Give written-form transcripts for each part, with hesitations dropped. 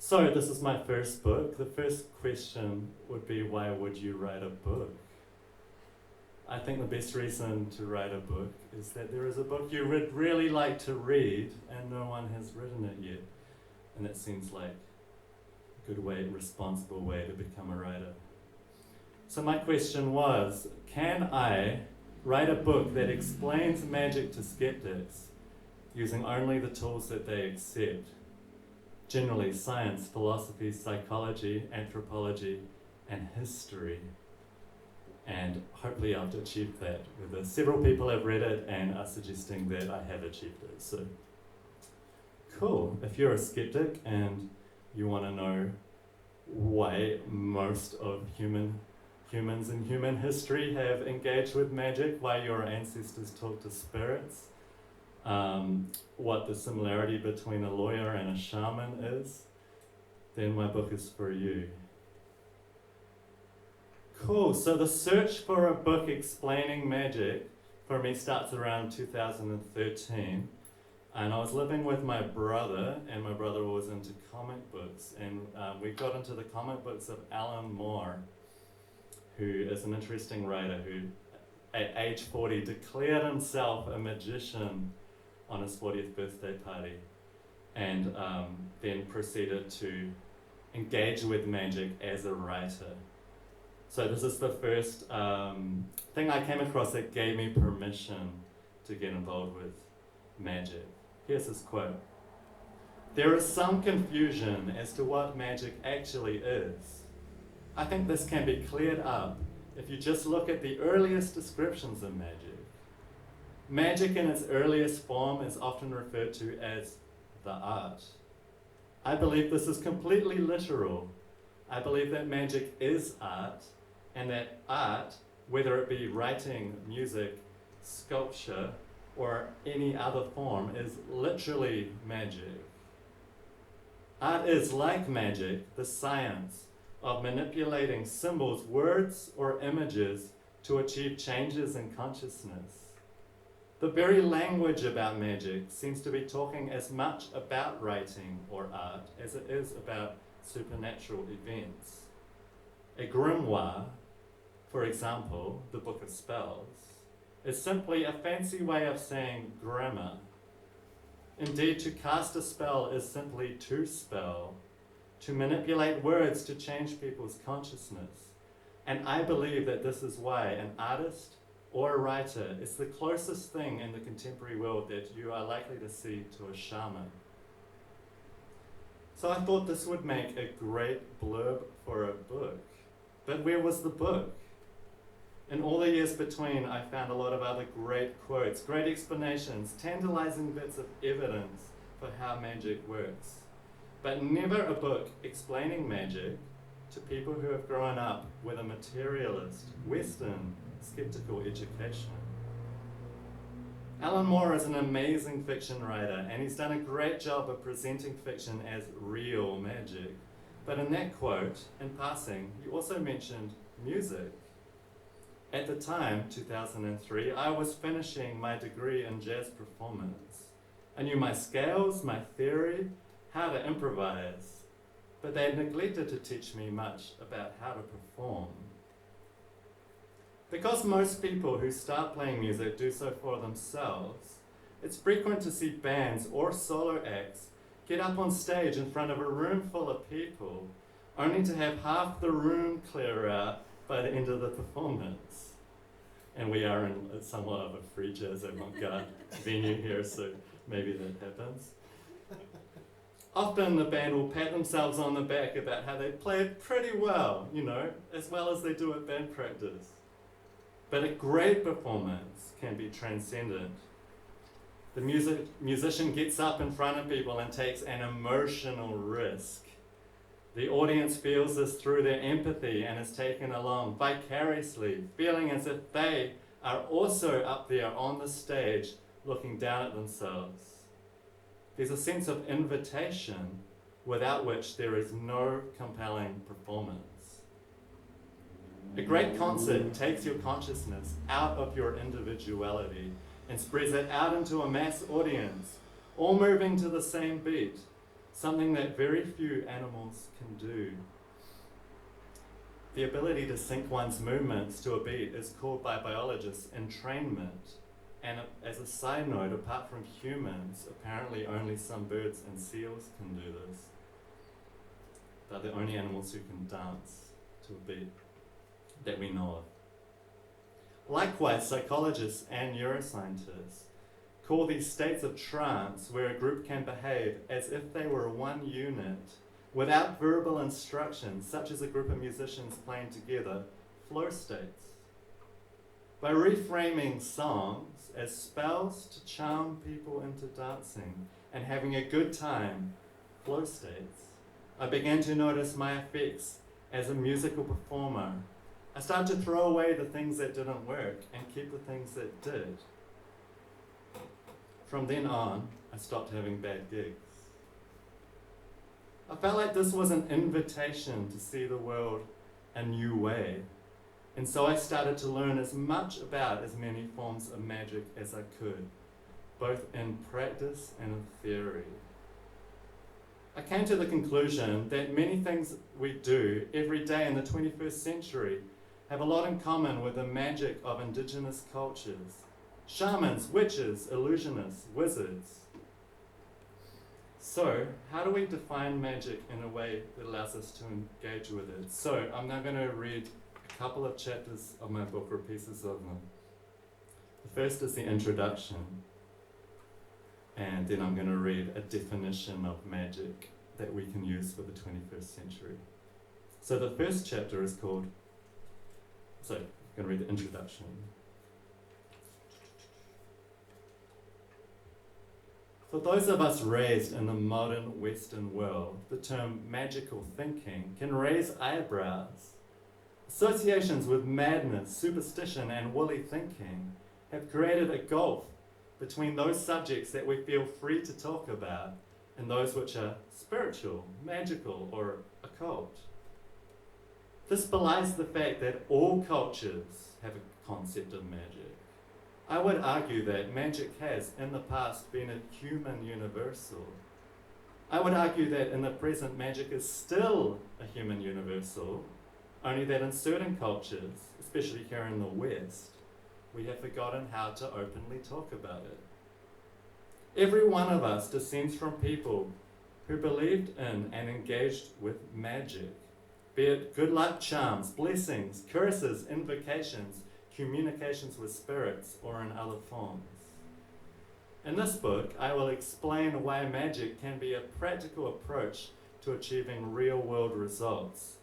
So this is my first book. The first question would be, why would you write a book? I think the best reason to write a book is that there is a book you would really like to read and no one has written it yet. And that seems like a good way, responsible way to become a writer. So my question was, can I write a book that explains magic to skeptics using only the tools that they accept? Generally science, philosophy, psychology, anthropology, and history. And hopefully I've achieved that. Several people have read it and are suggesting that I have achieved it. So, cool. If you're a skeptic and you want to know why most of humans in human history have engaged with magic, why your ancestors talked to spirits, what the similarity between a lawyer and a shaman is, then my book is for you. Cool, so the search for a book explaining magic for me starts around 2013. And I was living with my brother, and my brother was into comic books. And we got into the comic books of Alan Moore, who is an interesting writer who, at age 40, declared himself a magician on his 40th birthday party, and then proceeded to engage with magic as a writer. So this is the first thing I came across that gave me permission to get involved with magic. Here's this quote. "There is some confusion as to what magic actually is. I think this can be cleared up if you just look at the earliest descriptions of magic. Magic in its earliest form is often referred to as the art. I believe this is completely literal. I believe that magic is art, and that art, whether it be writing, music, sculpture, or any other form, is literally magic. Art is, like magic, the science of manipulating symbols, words, or images to achieve changes in consciousness. The very language about magic seems to be talking as much about writing or art as it is about supernatural events. A grimoire, for example, the Book of Spells, is simply a fancy way of saying grammar. Indeed, to cast a spell is simply to spell, to manipulate words to change people's consciousness. And I believe that this is why an artist or a writer is the closest thing in the contemporary world that you are likely to see to a shaman." So I thought this would make a great blurb for a book. But where was the book? In all the years between, I found a lot of other great quotes, great explanations, tantalizing bits of evidence for how magic works. But never a book explaining magic to people who have grown up with a materialist, Western, skeptical education. Alan Moore is an amazing fiction writer, and he's done a great job of presenting fiction as real magic. But in that quote, in passing, you also mentioned music. At the time, 2003, I was finishing my degree in jazz performance. I knew my scales, my theory, how to improvise, but they had neglected to teach me much about how to perform. Because most people who start playing music do so for themselves, it's frequent to see bands or solo acts get up on stage in front of a room full of people, only to have half the room clear out by the end of the performance. And we are in somewhat of a free jazz avant-garde venue here, so maybe that happens. Often the band will pat themselves on the back about how they played pretty well, as well as they do at band practice. But a great performance can be transcendent. The musician gets up in front of people and takes an emotional risk. The audience feels this through their empathy and is taken along vicariously, feeling as if they are also up there on the stage looking down at themselves. There's a sense of invitation without which there is no compelling performance. A great concert takes your consciousness out of your individuality and spreads it out into a mass audience, all moving to the same beat, something that very few animals can do. The ability to sync one's movements to a beat is called by biologists entrainment. And as a side note, apart from humans, apparently only some birds and seals can do this. They're the only animals who can dance to a beat that we know of. Likewise, psychologists and neuroscientists call these states of trance where a group can behave as if they were one unit without verbal instructions, such as a group of musicians playing together, flow states. By reframing songs as spells to charm people into dancing and having a good time, flow states, I began to notice my effects as a musical performer. I started to throw away the things that didn't work and keep the things that did. From then on, I stopped having bad gigs. I felt like this was an invitation to see the world a new way. And so I started to learn as much about as many forms of magic as I could, both in practice and in theory. I came to the conclusion that many things we do every day in the 21st century have a lot in common with the magic of indigenous cultures. Shamans, witches, illusionists, wizards. So, how do we define magic in a way that allows us to engage with it? So, I'm now going to read a couple of chapters of my book, or pieces of them. The first is the introduction, and then I'm going to read a definition of magic that we can use for the 21st century. So the first chapter is called, I'm going to read the introduction. For those of us raised in the modern Western world, the term magical thinking can raise eyebrows. Associations with madness, superstition, and woolly thinking have created a gulf between those subjects that we feel free to talk about and those which are spiritual, magical, or occult. This belies the fact that all cultures have a concept of magic. I would argue that magic has, in the past, been a human universal. I would argue that in the present, magic is still a human universal, only that in certain cultures, especially here in the West, we have forgotten how to openly talk about it. Every one of us descends from people who believed in and engaged with magic, be it good luck charms, blessings, curses, invocations, communications with spirits, or in other forms. In this book, I will explain why magic can be a practical approach to achieving real-world results.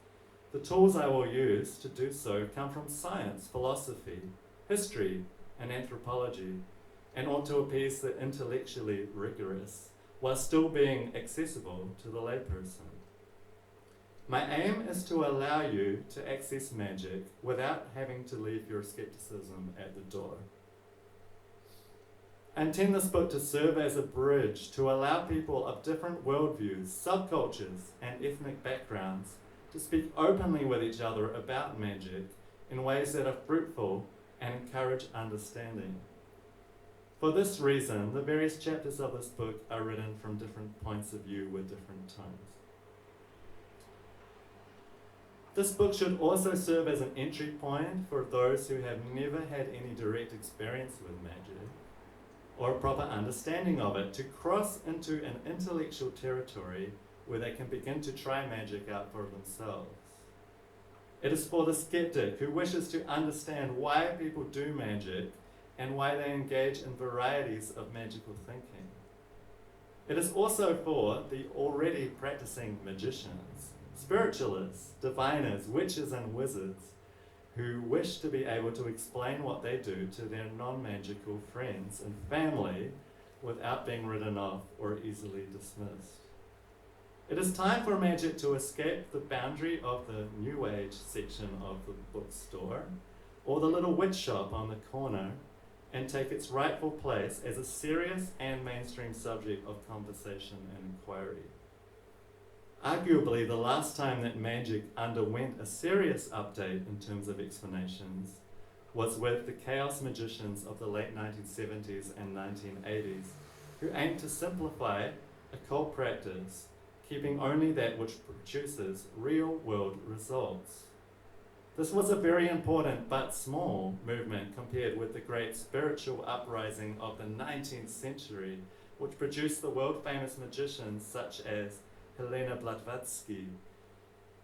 The tools I will use to do so come from science, philosophy, history, and anthropology, and ought to appease the intellectually rigorous, while still being accessible to the layperson. My aim is to allow you to access magic without having to leave your skepticism at the door. I intend this book to serve as a bridge to allow people of different worldviews, subcultures, and ethnic backgrounds to speak openly with each other about magic in ways that are fruitful and encourage understanding. For this reason, the various chapters of this book are written from different points of view with different tones. This book should also serve as an entry point for those who have never had any direct experience with magic or a proper understanding of it, to cross into an intellectual territory where they can begin to try magic out for themselves. It is for the skeptic who wishes to understand why people do magic and why they engage in varieties of magical thinking. It is also for the already practicing magicians, spiritualists, diviners, witches, and wizards who wish to be able to explain what they do to their non-magical friends and family without being written off or easily dismissed. It is time for magic to escape the boundary of the New Age section of the bookstore or the little witch shop on the corner and take its rightful place as a serious and mainstream subject of conversation and inquiry. Arguably, the last time that magic underwent a serious update in terms of explanations was with the chaos magicians of the late 1970s and 1980s, who aimed to simplify occult practice keeping only that which produces real-world results. This was a very important but small movement compared with the great spiritual uprising of the 19th century, which produced the world-famous magicians such as Helena Blavatsky,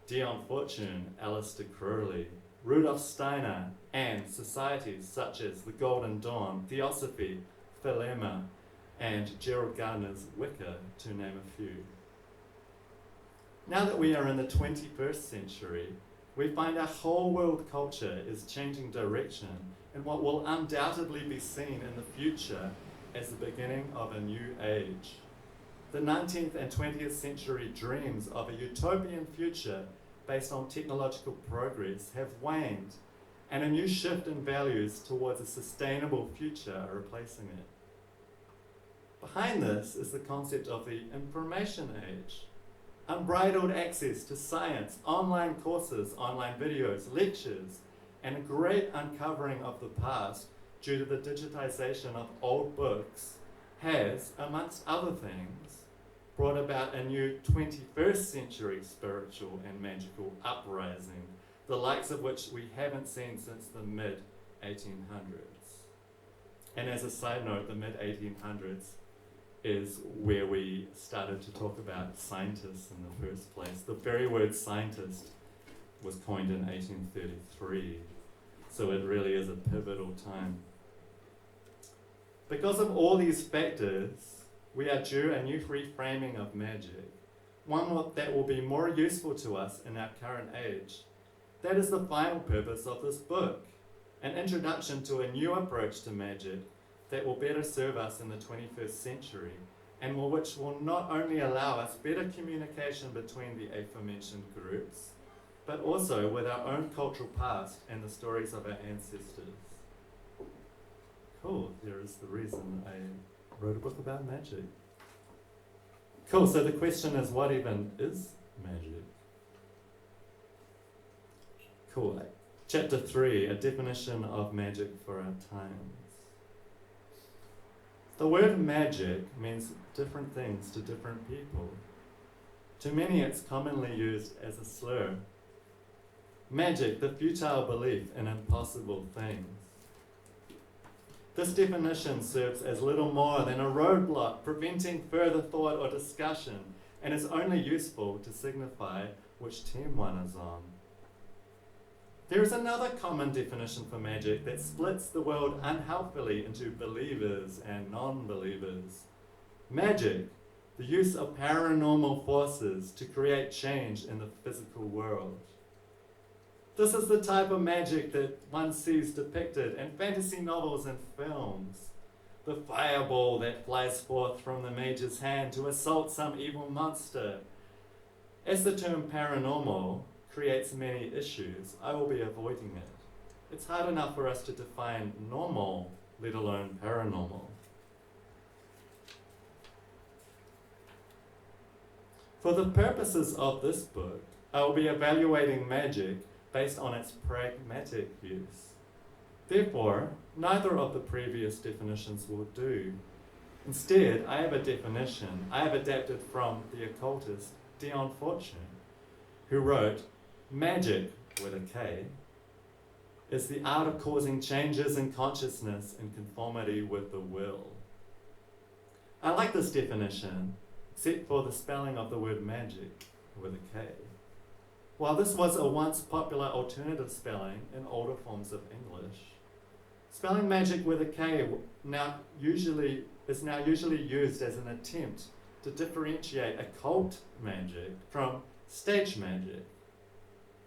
Dion Fortune, Aleister Crowley, Rudolf Steiner, and societies such as the Golden Dawn, Theosophy, Thelema, and Gerald Gardner's Wicca, to name a few. Now that we are in the 21st century, we find our whole world culture is changing direction in what will undoubtedly be seen in the future as the beginning of a new age. The 19th and 20th century dreams of a utopian future based on technological progress have waned, and a new shift in values towards a sustainable future are replacing it. Behind this is the concept of the information age. Unbridled access to science, online courses, online videos, lectures, and a great uncovering of the past due to the digitization of old books has, amongst other things, brought about a new 21st century spiritual and magical uprising, the likes of which we haven't seen since the mid-1800s. And as a side note, the mid-1800s is where we started to talk about scientists in the first place. The very word scientist was coined in 1833, so it really is a pivotal time. Because of all these factors, we are due a new reframing of magic, one that will be more useful to us in our current age. That is the final purpose of this book, an introduction to a new approach to magic that will better serve us in the 21st century, and which will not only allow us better communication between the aforementioned groups, but also with our own cultural past and the stories of our ancestors. Cool, there is the reason I wrote a book about magic. Cool, so the question is, what even is magic? Cool, chapter 3, a definition of magic for our times. The word magic means different things to different people. To many, it's commonly used as a slur. Magic, the futile belief in impossible things. This definition serves as little more than a roadblock preventing further thought or discussion, and is only useful to signify which team one is on. There is another common definition for magic that splits the world unhelpfully into believers and non-believers. Magic, the use of paranormal forces to create change in the physical world. This is the type of magic that one sees depicted in fantasy novels and films. The fireball that flies forth from the mage's hand to assault some evil monster. As the term paranormal creates many issues, I will be avoiding it. It's hard enough for us to define normal, let alone paranormal. For the purposes of this book, I will be evaluating magic based on its pragmatic use. Therefore, neither of the previous definitions will do. Instead, I have a definition I have adapted from the occultist Dion Fortune, who wrote, "Magic, with a K, is the art of causing changes in consciousness in conformity with the will." I like this definition, except for the spelling of the word magic, with a K. While this was a once popular alternative spelling in older forms of English, spelling magic with a K is now usually used as an attempt to differentiate occult magic from stage magic.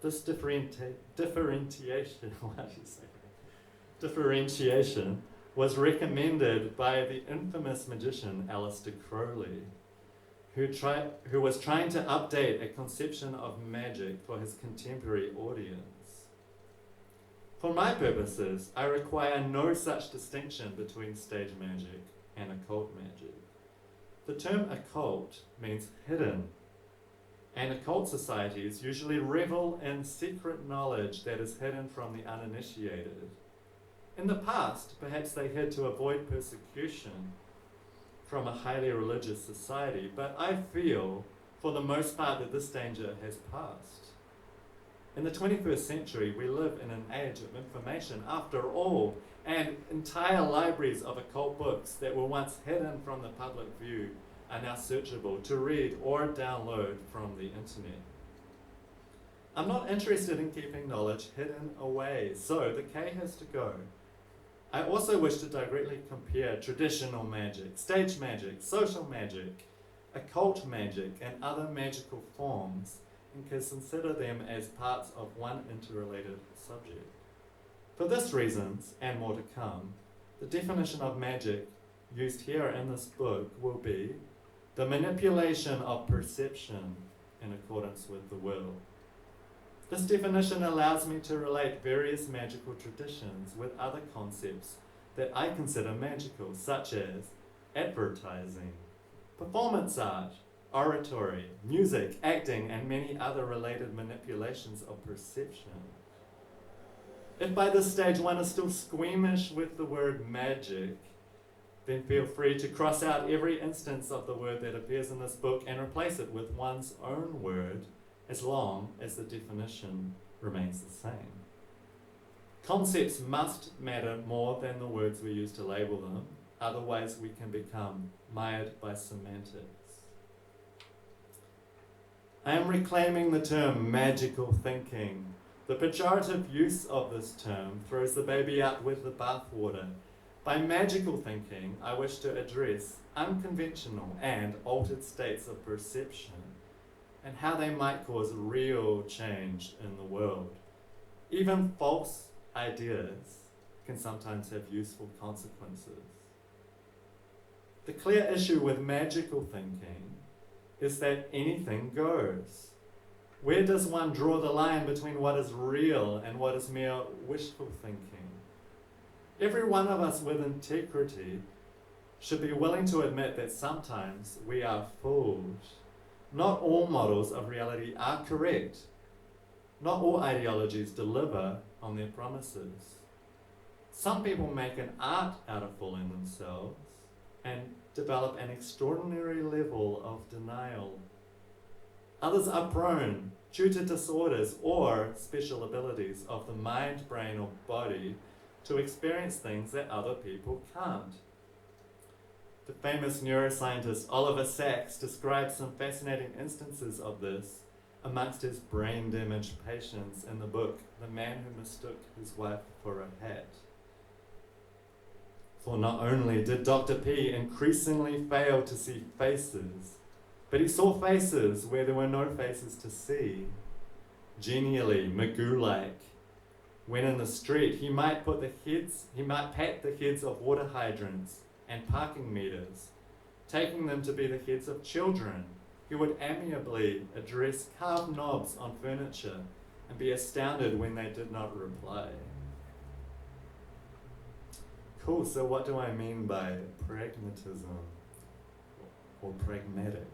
This differentiation was recommended by the infamous magician Aleister Crowley, who was trying to update a conception of magic for his contemporary audience. For my purposes, I require no such distinction between stage magic and occult magic. The term occult means hidden, and occult societies usually revel in secret knowledge that is hidden from the uninitiated. In the past, perhaps they hid to avoid persecution from a highly religious society, but I feel for the most part, that this danger has passed. In the 21st century, we live in an age of information, after all, and entire libraries of occult books that were once hidden from the public view are now searchable to read or download from the internet. I'm not interested in keeping knowledge hidden away, so the K has to go. I also wish to directly compare traditional magic, stage magic, social magic, occult magic, and other magical forms, and can consider them as parts of one interrelated subject. For these reasons, and more to come, the definition of magic used here in this book will be the manipulation of perception in accordance with the will. This definition allows me to relate various magical traditions with other concepts that I consider magical, such as advertising, performance art, oratory, music, acting, and many other related manipulations of perception. If by this stage one is still squeamish with the word magic, then feel free to cross out every instance of the word that appears in this book and replace it with one's own word, as long as the definition remains the same. Concepts must matter more than the words we use to label them, otherwise we can become mired by semantics. I am reclaiming the term magical thinking. The pejorative use of this term throws the baby out with the bathwater. By magical thinking, I wish to address unconventional and altered states of perception and how they might cause real change in the world. Even false ideas can sometimes have useful consequences. The clear issue with magical thinking is that anything goes. Where does one draw the line between what is real and what is mere wishful thinking? Every one of us with integrity should be willing to admit that sometimes we are fooled. Not all models of reality are correct. Not all ideologies deliver on their promises. Some people make an art out of fooling themselves and develop an extraordinary level of denial. Others are prone, due to disorders or special abilities of the mind, brain, or body, to experience things that other people can't. The famous neuroscientist Oliver Sacks describes some fascinating instances of this amongst his brain-damaged patients in the book, The Man Who Mistook His Wife for a Hat. For not only did Dr. P increasingly fail to see faces, but he saw faces where there were no faces to see. Genially, Magoo-like, when in the street, he might pat the heads of water hydrants and parking meters, taking them to be the heads of children. He would amiably address carved knobs on furniture and be astounded when they did not reply. Cool, so what do I mean by pragmatism or pragmatic?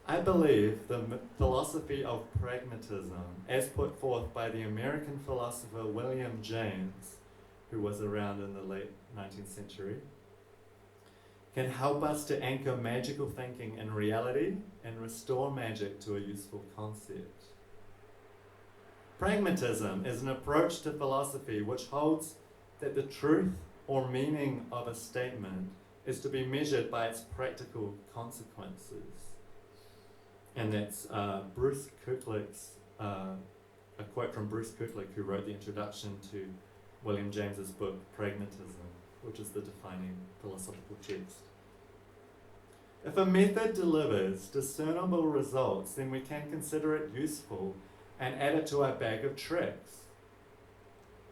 I believe the philosophy of pragmatism, as put forth by the American philosopher William James, who was around in the late 19th century, can help us to anchor magical thinking in reality and restore magic to a useful concept. Pragmatism is an approach to philosophy which holds that the truth or meaning of a statement is to be measured by its practical consequences. And that's Bruce Kirklick's, a quote from Bruce Kirklick, who wrote the introduction to William James's book, Pragmatism, which is the defining philosophical text. If a method delivers discernible results, then we can consider it useful and add it to our bag of tricks.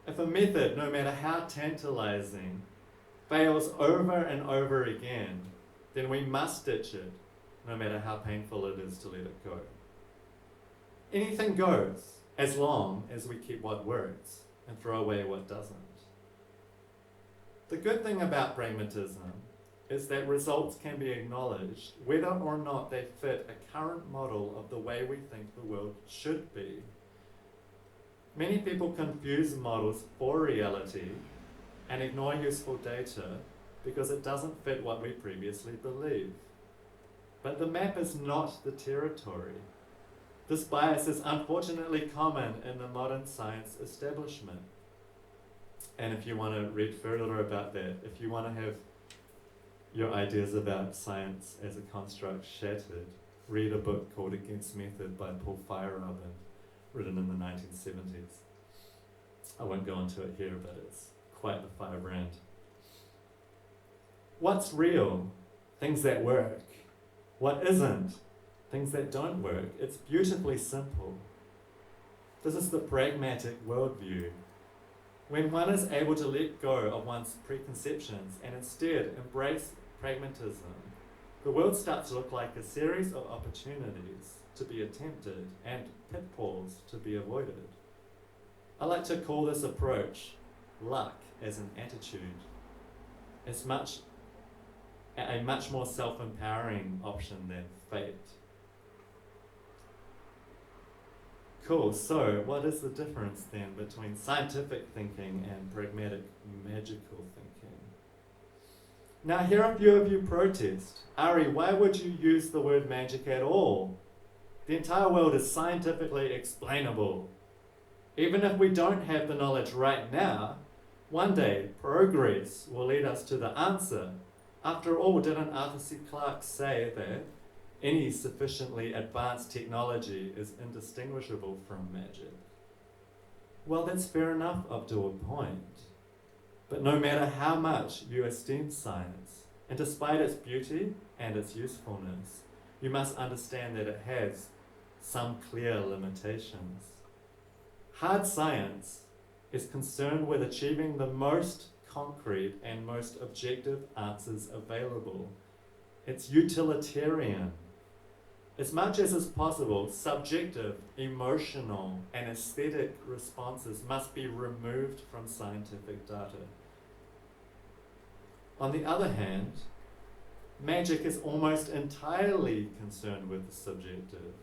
If a method, no matter how tantalizing, fails over and over again, then we must ditch it, no matter how painful it is to let it go. Anything goes, as long as we keep what works and throw away what doesn't. The good thing about pragmatism is that results can be acknowledged whether or not they fit a current model of the way we think the world should be. Many people confuse models for reality and ignore useful data because it doesn't fit what we previously believed. But the map is not the territory. This bias is unfortunately common in the modern science establishment. And if you want to read further about that, if you want to have your ideas about science as a construct shattered, read a book called Against Method by Paul Feyerabend, written in the 1970s. I won't go into it here, but it's quite the firebrand. What's real? Things that work. What isn't? Things that don't work. It's beautifully simple. This is the pragmatic worldview. When one is able to let go of one's preconceptions and instead embrace pragmatism, the world starts to look like a series of opportunities to be attempted and pitfalls to be avoided. I like to call this approach luck as an attitude. It's a much more self-empowering option than fate. Cool, so what is the difference then between scientific thinking and pragmatic magical thinking? Now here a few of you protest. Ari, why would you use the word magic at all? The entire world is scientifically explainable. Even if we don't have the knowledge right now, one day progress will lead us to the answer. After all, didn't Arthur C. Clarke say that any sufficiently advanced technology is indistinguishable from magic? Well, that's fair enough up to a point. But no matter how much you esteem science, and despite its beauty and its usefulness, you must understand that it has some clear limitations. Hard science is concerned with achieving the most concrete and most objective answers available. It's utilitarian. As much as is possible, subjective, emotional, and aesthetic responses must be removed from scientific data. On the other hand, magic is almost entirely concerned with the subjective,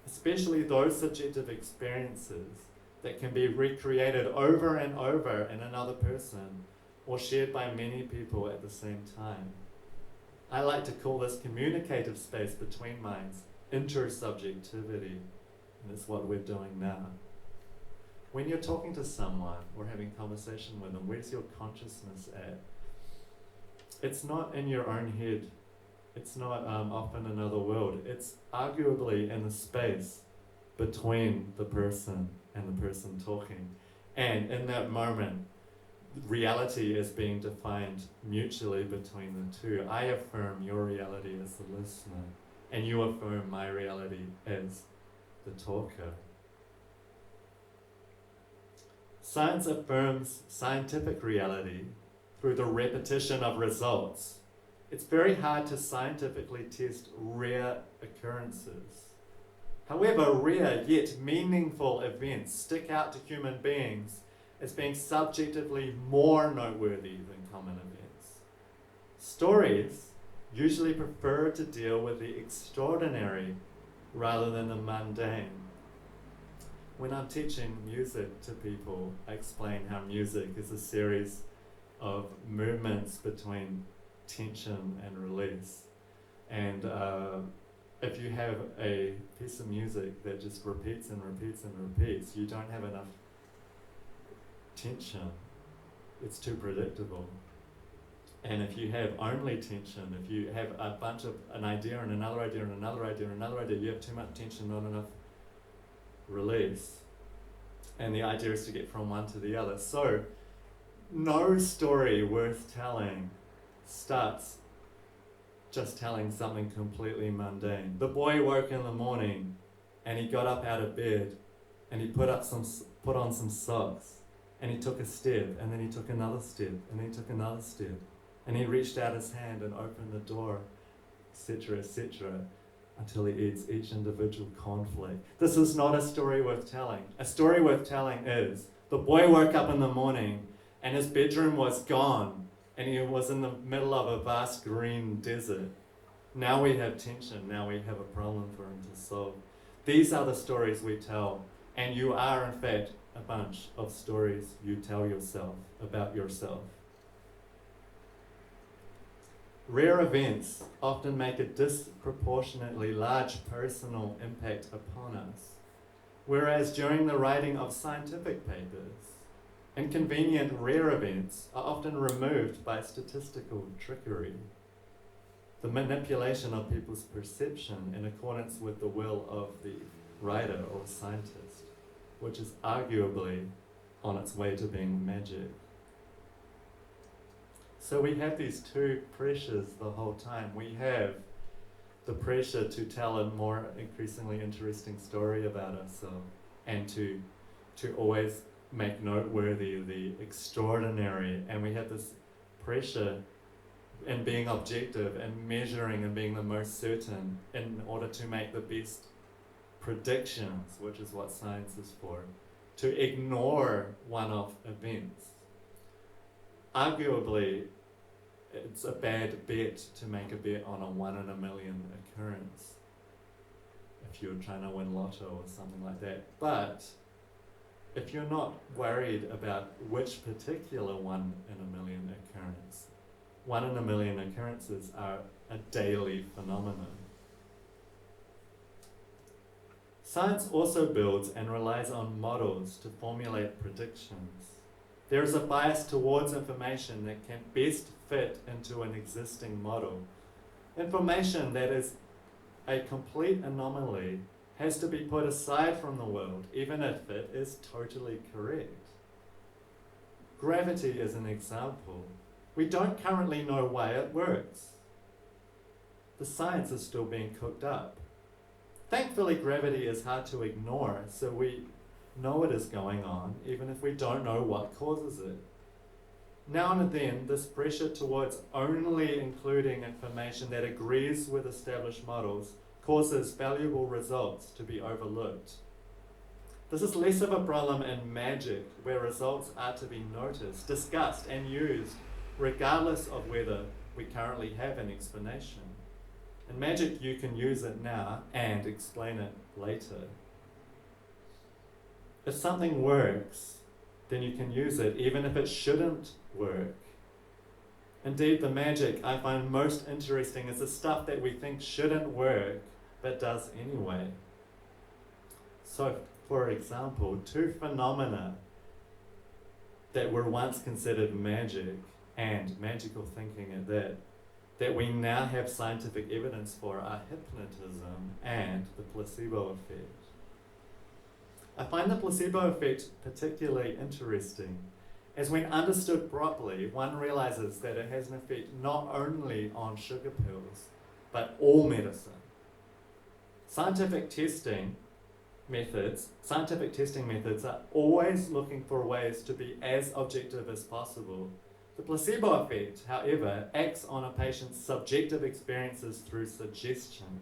especially those subjective experiences that can be recreated over and over in another person or shared by many people at the same time. I like to call this communicative space between minds intersubjectivity, and it's what we're doing now. When you're talking to someone or having conversation with them, where's your consciousness at? It's not in your own head. It's not off in another world. It's arguably in the space between the person and the person talking. And in that moment, reality is being defined mutually between the two. I affirm your reality as the listener, and you affirm my reality as the talker. Science affirms scientific reality through the repetition of results. It's very hard to scientifically test rare occurrences. However, rare yet meaningful events stick out to human beings as being subjectively more noteworthy than common events. Stories usually prefer to deal with the extraordinary rather than the mundane. When I'm teaching music to people, I explain how music is a series of movements between tension and release. And if you have a piece of music that just repeats and repeats and repeats, you don't have enough tension. It's too predictable. And if you have only tension, if you have a bunch of an idea and another idea and another idea and another idea, you have too much tension, not enough release. And the idea is to get from one to the other. So no story worth telling starts just telling something completely mundane. The boy woke in the morning and he got up out of bed and he put on some socks and he took a step and then he took another step and then he took another step and he reached out his hand and opened the door, etc., until he eats each individual cornflake. This is not a story worth telling. A story worth telling is the boy woke up in the morning and his bedroom was gone and he was in the middle of a vast green desert. Now we have tension, now we have a problem for him to solve. These are the stories we tell, and you are in fact a bunch of stories you tell yourself about yourself. Rare events often make a disproportionately large personal impact upon us, whereas during the writing of scientific papers, inconvenient rare events are often removed by statistical trickery, the manipulation of people's perception in accordance with the will of the writer or scientist, which is arguably on its way to being magic. So we have these two pressures the whole time. We have the pressure to tell a more increasingly interesting story about ourselves and to always make noteworthy the extraordinary, and we have this pressure in being objective and measuring and being the most certain in order to make the best predictions, which is what science is for, to ignore one-off events. Arguably, it's a bad bet to make a bet on a 1 in a million occurrence if you're trying to win lotto or something like that. But if you're not worried about which particular 1 in a million occurrence, 1 in a million occurrences are a daily phenomenon. Science also builds and relies on models to formulate predictions. There is a bias towards information that can best fit into an existing model. Information that is a complete anomaly has to be put aside from the world, even if it is totally correct. Gravity is an example. We don't currently know why it works. The science is still being cooked up. Thankfully, gravity is hard to ignore, so we know it is going on, even if we don't know what causes it. Now and then, this pressure towards only including information that agrees with established models causes valuable results to be overlooked. This is less of a problem in magic, where results are to be noticed, discussed, and used, regardless of whether we currently have an explanation. In magic, you can use it now and explain it later. If something works, then you can use it, even if it shouldn't work. Indeed, the magic I find most interesting is the stuff that we think shouldn't work, but does anyway. So, for example, two phenomena that were once considered magic, and magical thinking at that we now have scientific evidence for, are hypnotism and the placebo effect. I find the placebo effect particularly interesting, as when understood properly, one realizes that it has an effect not only on sugar pills, but all medicine. Scientific testing methods are always looking for ways to be as objective as possible. The placebo effect, however, acts on a patient's subjective experiences through suggestion.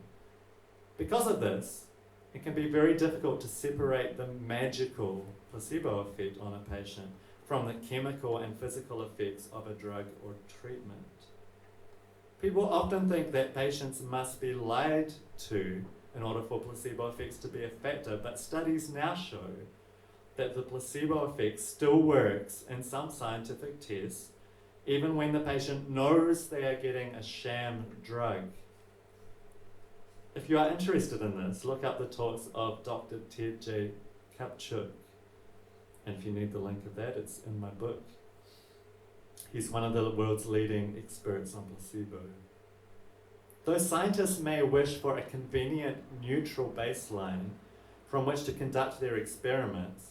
Because of this, it can be very difficult to separate the magical placebo effect on a patient from the chemical and physical effects of a drug or treatment. People often think that patients must be lied to in order for placebo effects to be a factor, but studies now show that the placebo effect still works in some scientific tests, even when the patient knows they are getting a sham drug. If you are interested in this, look up the talks of Dr. Ted J. Kupchuk. And if you need the link of that, it's in my book. He's one of the world's leading experts on placebo. Though scientists may wish for a convenient neutral baseline from which to conduct their experiments,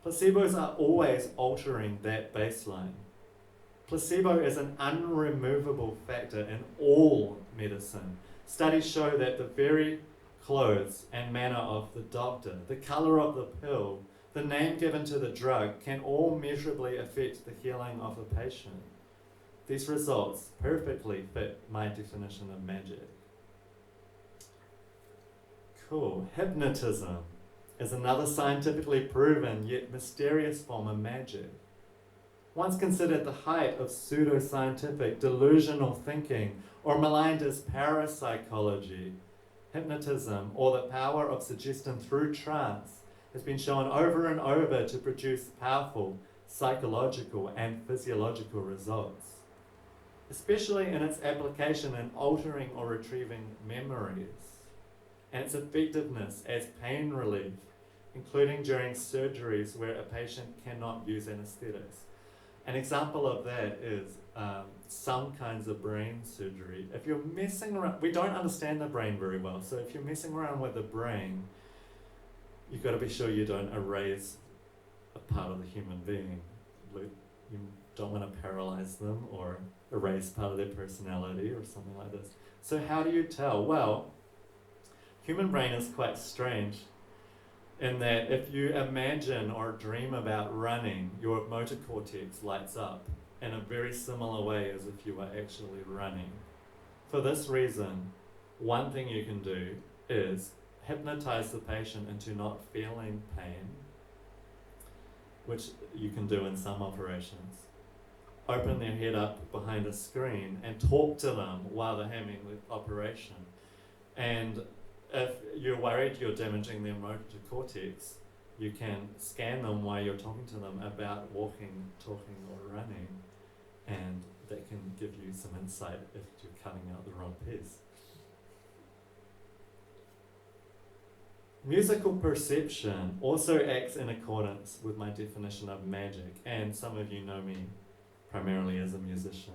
placebos are always altering that baseline. Placebo is an unremovable factor in all medicine. Studies show that the very clothes and manner of the doctor, the color of the pill, the name given to the drug can all measurably affect the healing of a patient. These results perfectly fit my definition of magic. Cool. Hypnotism is another scientifically proven yet mysterious form of magic. Once considered the height of pseudoscientific delusional thinking, or maligned as parapsychology, hypnotism, or the power of suggestion through trance, has been shown over and over to produce powerful psychological and physiological results. especially in its application in altering or retrieving memories, and its effectiveness as pain relief, including during surgeries where a patient cannot use anesthetics. An example of that is some kinds of brain surgery. If you're messing around, we don't understand the brain very well, so if you're messing around with the brain, you've got to be sure you don't erase a part of the human being. You don't want to paralyze them or erase part of their personality or something like this. So how do you tell? Well, human brain is quite strange in that if you imagine or dream about running, your motor cortex lights up in a very similar way as if you were actually running. For this reason, one thing you can do is hypnotize the patient into not feeling pain, which you can do in some operations. Open their head up behind a screen and talk to them while they're having the operation. And if you're worried you're damaging their motor cortex, you can scan them while you're talking to them about walking, talking, or running, and that can give you some insight if you're cutting out the wrong piece. Musical perception also acts in accordance with my definition of magic, and some of you know me primarily as a musician.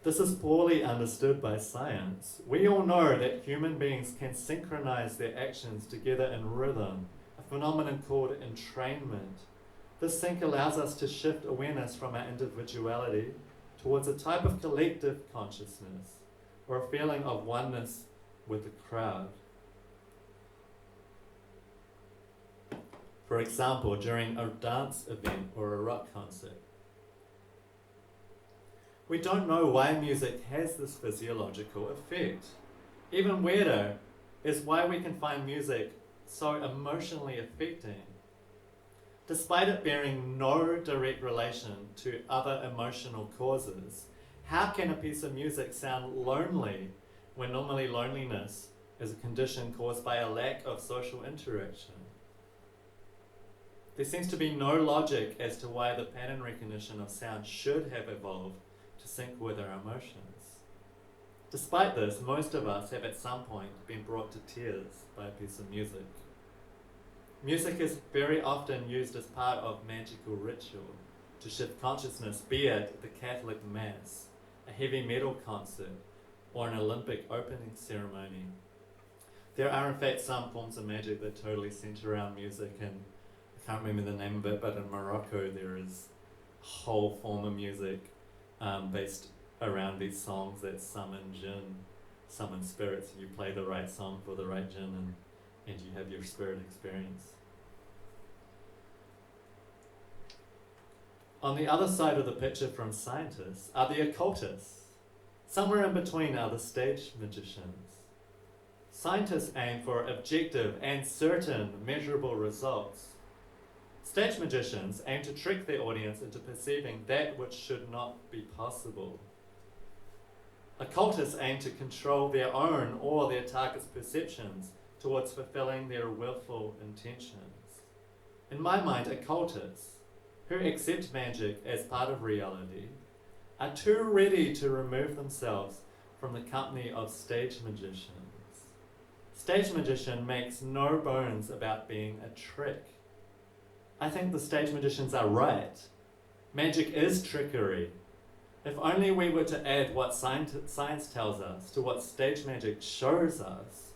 This is poorly understood by science. We all know that human beings can synchronize their actions together in rhythm, a phenomenon called entrainment. This sync allows us to shift awareness from our individuality towards a type of collective consciousness, or a feeling of oneness with the crowd. For example, during a dance event or a rock concert. We don't know why music has this physiological effect. Even weirder is why we can find music so emotionally affecting. Despite it bearing no direct relation to other emotional causes, how can a piece of music sound lonely when normally loneliness is a condition caused by a lack of social interaction? There seems to be no logic as to why the pattern recognition of sound should have evolved to sync with our emotions. Despite this, most of us have at some point been brought to tears by a piece of music. Music is very often used as part of magical ritual to shift consciousness, be it the Catholic Mass, a heavy metal concert, or an Olympic opening ceremony. There are in fact some forms of magic that totally center around music, and I can't remember the name of it, but in Morocco there is a whole form of music based around these songs that summon jinn, summon spirits. You play the right song for the right jinn and you have your spirit experience. On the other side of the picture from scientists are the occultists. Somewhere in between are the stage magicians. Scientists aim for objective and certain measurable results. Stage magicians aim to trick their audience into perceiving that which should not be possible. Occultists aim to control their own or their target's perceptions towards fulfilling their willful intentions. In my mind, occultists, who accept magic as part of reality, are too ready to remove themselves from the company of stage magicians. Stage magician makes no bones about being a trick. I think the stage magicians are right. Magic is trickery. If only we were to add what science tells us to what stage magic shows us,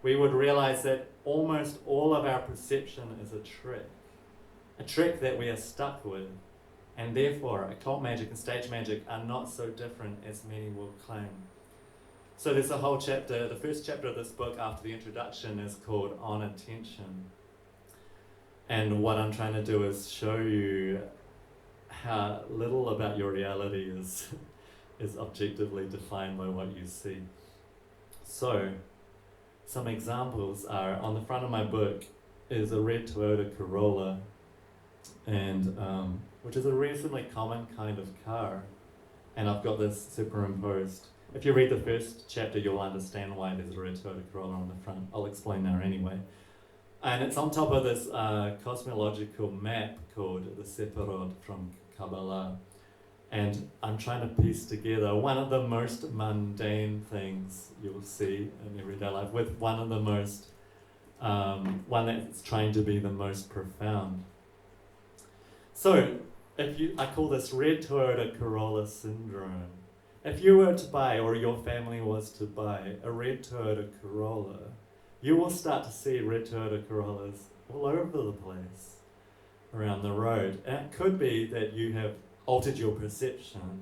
we would realize that almost all of our perception is a trick that we are stuck with, and therefore occult magic and stage magic are not so different as many will claim. So there's a whole chapter, the first chapter of this book after the introduction is called On Attention. And what I'm trying to do is show you how little about your reality is objectively defined by what you see. So, some examples are, on the front of my book is a red Toyota Corolla, and which is a reasonably common kind of car. And I've got this superimposed. If you read the first chapter, you'll understand why there's a red Toyota Corolla on the front. I'll explain now anyway. And it's on top of this cosmological map called the Sephirot from Kabbalah. And I'm trying to piece together one of the most mundane things you'll see in everyday life with one of the most, one that's trying to be the most profound. So, I call this red Toyota Corolla syndrome. If you were to buy, or your family was to buy, a red Toyota Corolla, you will start to see red Toyota Corollas all over the place around the road. And it could be that you have altered your perception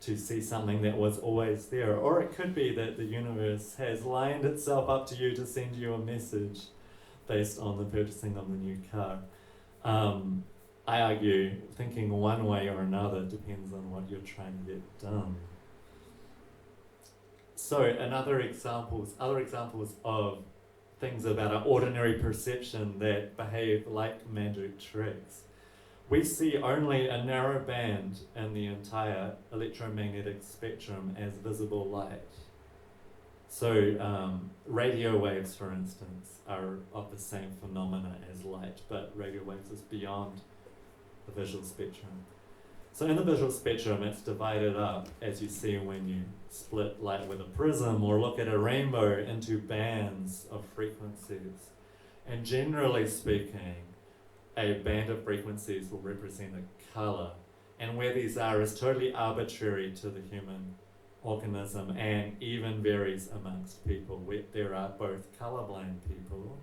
to see something that was always there. Or it could be that the universe has lined itself up to you to send you a message based on the purchasing of the new car. I argue thinking one way or another depends on what you're trying to get done. So other examples of things about our ordinary perception that behave like magic tricks. We see only a narrow band in the entire electromagnetic spectrum as visible light. So radio waves, for instance, are of the same phenomena as light, but radio waves is beyond the visual spectrum. So in the visual spectrum, it's divided up, as you see when you split light with a prism or look at a rainbow, into bands of frequencies. And generally speaking, a band of frequencies will represent a colour. And where these are is totally arbitrary to the human organism and even varies amongst people. Where there are both colourblind people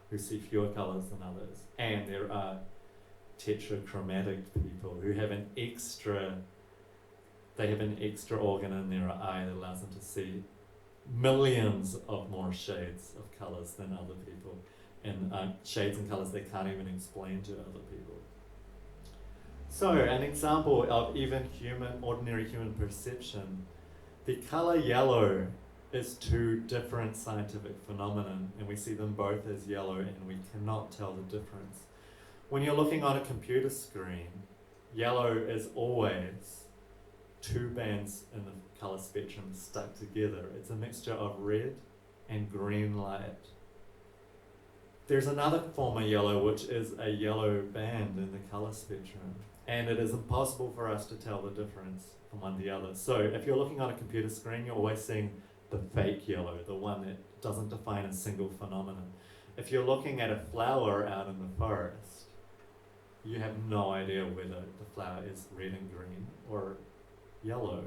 who see fewer colours than others, and there are tetrachromatic people who have an extra organ in their eye that allows them to see millions of more shades of colours than other people, and shades and colours they can't even explain to other people. So an example of even ordinary human perception, the colour yellow is two different scientific phenomena, and we see them both as yellow and we cannot tell the difference. When you're looking on a computer screen, yellow is always two bands in the colour spectrum stuck together. It's a mixture of red and green light. There's another form of yellow which is a yellow band in the colour spectrum, and it is impossible for us to tell the difference from one to the other. So if you're looking on a computer screen, you're always seeing the fake yellow, the one that doesn't define a single phenomenon. If you're looking at a flower out in the forest, you have no idea whether the flower is red and green or yellow.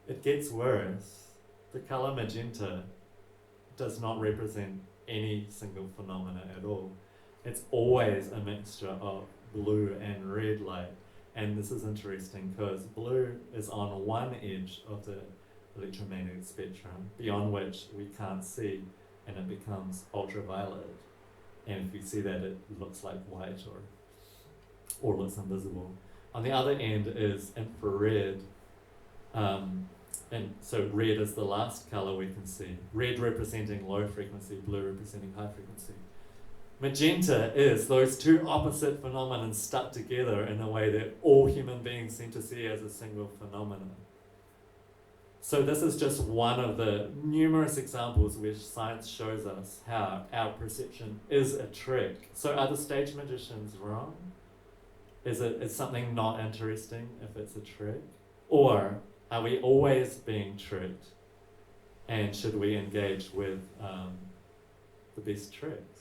It gets worse. The colour magenta does not represent any single phenomena at all. It's always a mixture of blue and red light. And this is interesting because blue is on one edge of the electromagnetic spectrum, beyond which we can't see, and it becomes ultraviolet. And if you see that, it looks like white or looks invisible. On the other end is infrared, and so red is the last colour we can see. Red representing low frequency, blue representing high frequency. Magenta is those two opposite phenomena stuck together in a way that all human beings seem to see as a single phenomenon. So this is just one of the numerous examples which science shows us how our perception is a trick. So are the stage magicians wrong? Is something not interesting if it's a trick? Or are we always being tricked? And should we engage with the best tricks?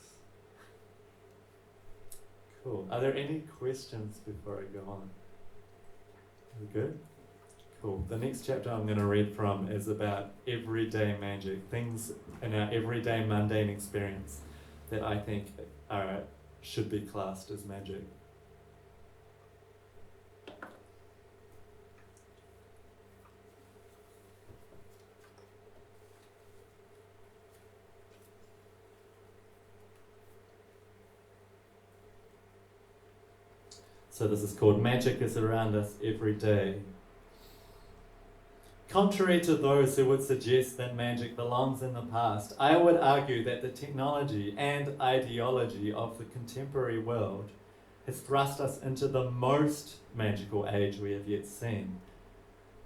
Cool. Are there any questions before I go on? Are we good? Cool. The next chapter I'm going to read from is about everyday magic, things in our everyday mundane experience that I think should be classed as magic. So this is called Magic is Around Us Every Day. Contrary to those who would suggest that magic belongs in the past, I would argue that the technology and ideology of the contemporary world has thrust us into the most magical age we have yet seen.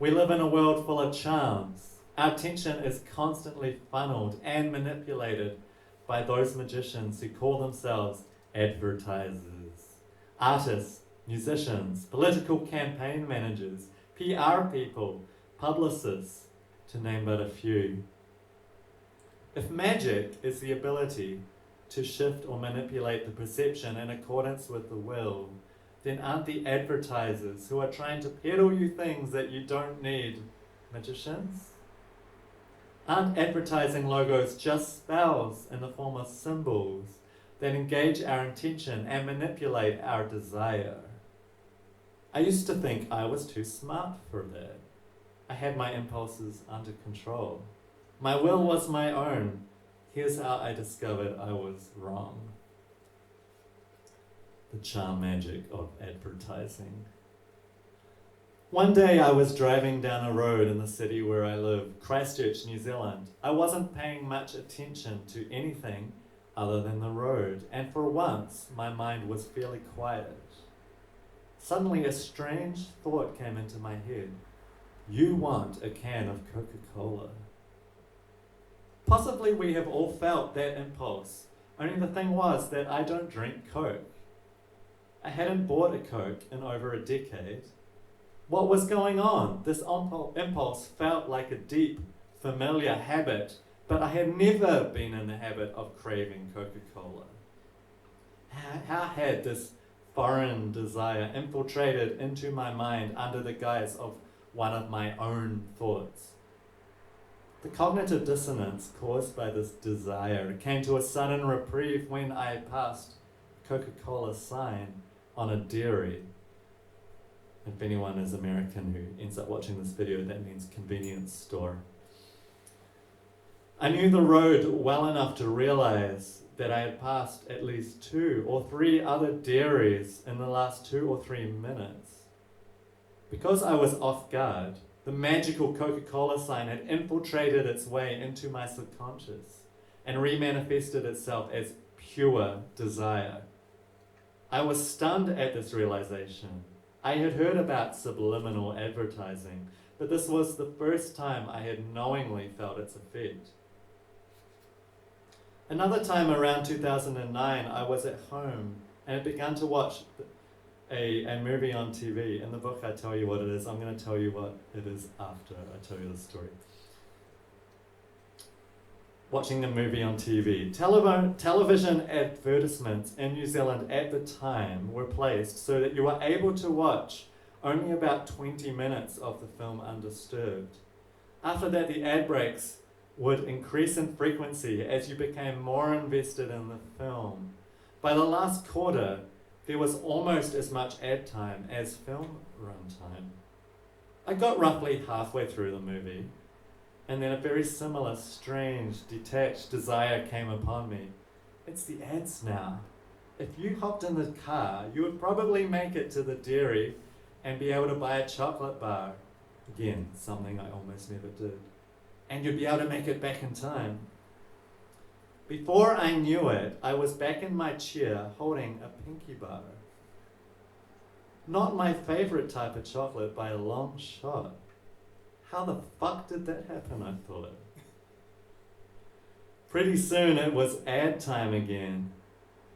We live in a world full of charms. Our attention is constantly funneled and manipulated by those magicians who call themselves advertisers, artists, musicians, political campaign managers, PR people, publicists, to name but a few. If magic is the ability to shift or manipulate the perception in accordance with the will, then aren't the advertisers who are trying to peddle you things that you don't need magicians? Aren't advertising logos just spells in the form of symbols that engage our intention and manipulate our desire? I used to think I was too smart for that. I had my impulses under control. My will was my own. Here's how I discovered I was wrong. The charm magic of advertising. One day I was driving down a road in the city where I live, Christchurch, New Zealand. I wasn't paying much attention to anything other than the road, and for once my mind was fairly quiet. Suddenly a strange thought came into my head. You want a can of Coca-Cola. Possibly we have all felt that impulse, only the thing was that I don't drink Coke. I hadn't bought a Coke in over a decade. What was going on? This impulse felt like a deep, familiar habit, but I had never been in the habit of craving Coca-Cola. How had this foreign desire infiltrated into my mind under the guise of one of my own thoughts? The cognitive dissonance caused by this desire came to a sudden reprieve when I passed a Coca-Cola sign on a dairy. If anyone is American who ends up watching this video, that means convenience store. I knew the road well enough to realize that I had passed at least 2 or 3 other dairies in the last 2 or 3 minutes. Because I was off guard, the magical Coca-Cola sign had infiltrated its way into my subconscious and remanifested itself as pure desire. I was stunned at this realization. I had heard about subliminal advertising, but this was the first time I had knowingly felt its effect. Another time around 2009, I was at home and had begun to watch a movie on TV. In the book I tell you what it is. I'm going to tell you what it is after I tell you the story. Watching the movie on TV. Television advertisements in New Zealand at the time were placed so that you were able to watch only about 20 minutes of the film undisturbed. After that, the ad breaks would increase in frequency as you became more invested in the film. By the last quarter, there was almost as much ad time as film runtime. I got roughly halfway through the movie, and then a very similar, strange, detached desire came upon me. It's the ads now. If you hopped in the car, you would probably make it to the dairy and be able to buy a chocolate bar. Again, something I almost never did. And you'd be able to make it back in time. Before I knew it, I was back in my chair holding a pinky bar. Not my favorite type of chocolate by a long shot. How the fuck did that happen, I thought. Pretty soon it was ad time again,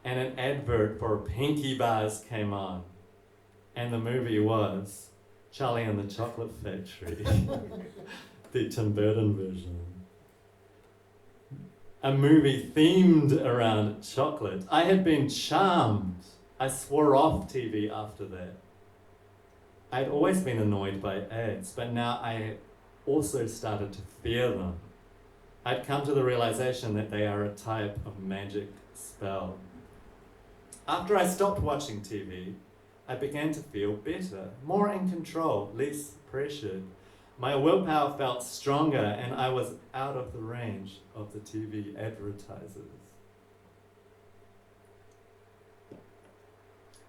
and an advert for pinky bars came on. And the movie was Charlie and the Chocolate Factory, the Tim Burton version. A movie themed around chocolate. I had been charmed. I swore off TV after that. I'd always been annoyed by ads, but now I also started to fear them. I'd come to the realization that they are a type of magic spell. After I stopped watching TV, I began to feel better, more in control, less pressured. My willpower felt stronger, and I was out of the range of the TV advertisers.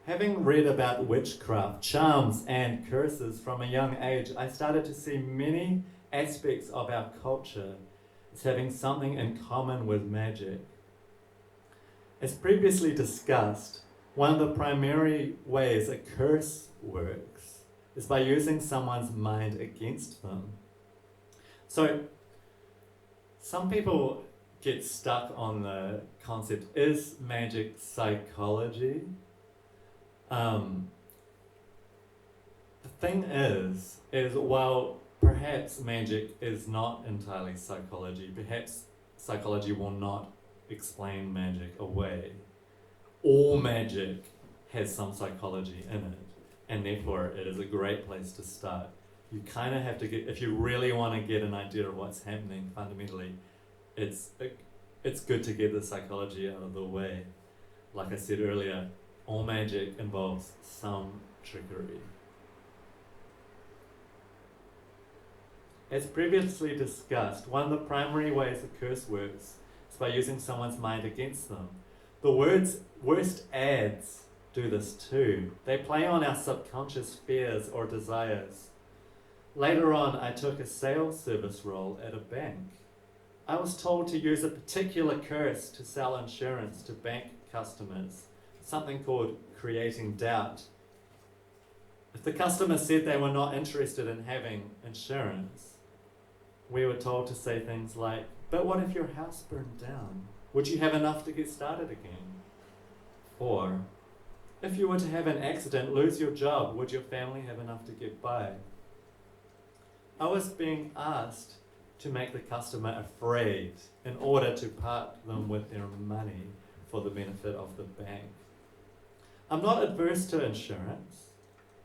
Having read about witchcraft, charms, and curses from a young age, I started to see many aspects of our culture as having something in common with magic. As previously discussed, one of the primary ways a curse works is by using someone's mind against them. So, some people get stuck on the concept, is magic psychology? the thing is while perhaps magic is not entirely psychology, perhaps psychology will not explain magic away. All magic has some psychology in it, and therefore it is a great place to start. You kind of have to get, if you really want to get an idea of what's happening fundamentally, it's good to get the psychology out of the way. Like I said earlier, all magic involves some trickery. As previously discussed, one of the primary ways a curse works is by using someone's mind against them. The worst ads do this too. They play on our subconscious fears or desires. Later on, I took a sales service role at a bank. I was told to use a particular curse to sell insurance to bank customers, something called creating doubt. If the customer said they were not interested in having insurance, we were told to say things like, but what if your house burned down? Would you have enough to get started again? Or, if you were to have an accident, lose your job, would your family have enough to get by? I was being asked to make the customer afraid in order to part them with their money for the benefit of the bank. I'm not adverse to insurance,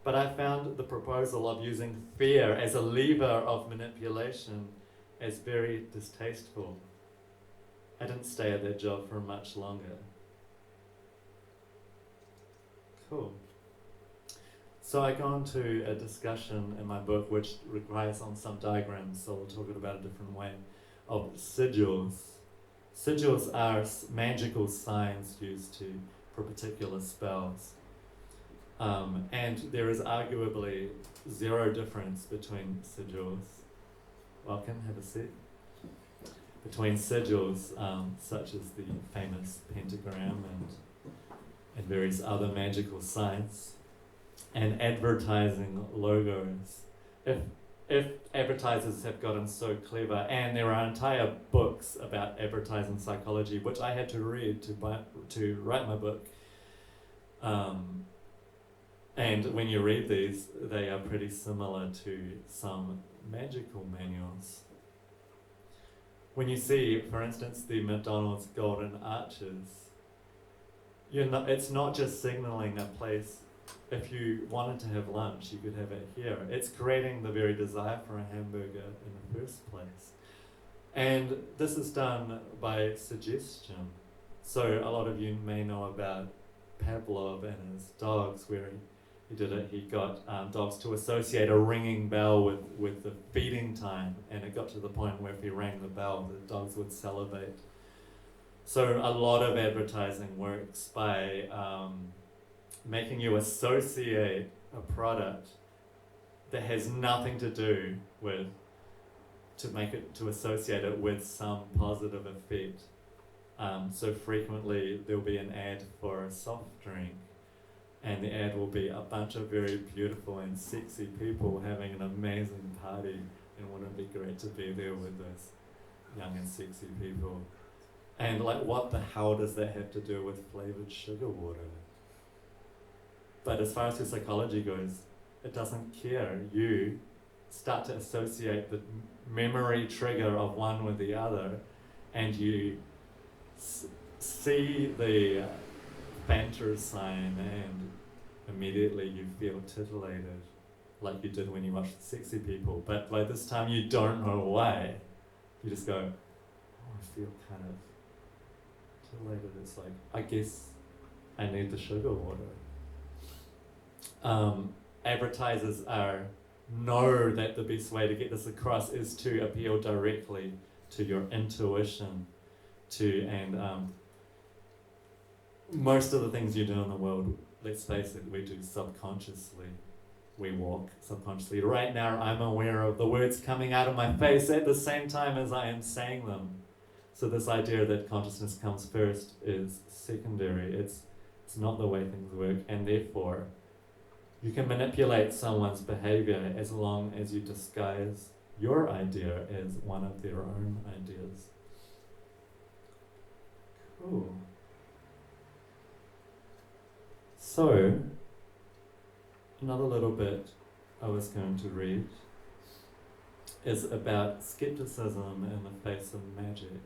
but I found the proposal of using fear as a lever of manipulation as very distasteful. I didn't stay at that job for much longer. Cool. So I go on to a discussion in my book which relies on some diagrams, so we'll talk about a different way, of sigils. Sigils are magical signs used for particular spells. And there is arguably zero difference between sigils. Welcome, have a seat. Between sigils, such as the famous pentagram and various other magical signs, and advertising logos. If advertisers have gotten so clever, and there are entire books about advertising psychology, which I had to read to write my book. And when you read these, they are pretty similar to some magical manuals. When you see, for instance, the McDonald's golden arches, it's not just signaling a place. If you wanted to have lunch, you could have it here. It's creating the very desire for a hamburger in the first place. And this is done by suggestion. So a lot of you may know about Pavlov and his dogs, where he did it. He got dogs to associate a ringing bell with the feeding time, and it got to the point where if he rang the bell, the dogs would salivate. So a lot of advertising works by making you associate a product that has nothing to do with, to associate it with some positive effect. So frequently there'll be an ad for a soft drink, and the ad will be a bunch of very beautiful and sexy people having an amazing party, and wouldn't it be great to be there with those young and sexy people? And like, what the hell does that have to do with flavored sugar water? But as far as your psychology goes, it doesn't care. You start to associate the memory trigger of one with the other, and you see the Fanta sign, and immediately you feel titillated, like you did when you watched Sexy People. But by this time you don't know why. You just go, oh, I feel kind of titillated. It's like, I guess I need the sugar water. Advertisers know that the best way to get this across is to appeal directly to your intuition, and most of the things you do in the world, let's face it, we do subconsciously. We walk subconsciously. Right now I'm aware of the words coming out of my face at the same time as I am saying them. So this idea that consciousness comes first is secondary. It's not the way things work, and therefore you can manipulate someone's behavior as long as you disguise your idea as one of their own ideas. Cool. So, another little bit I was going to read is about skepticism in the face of magic.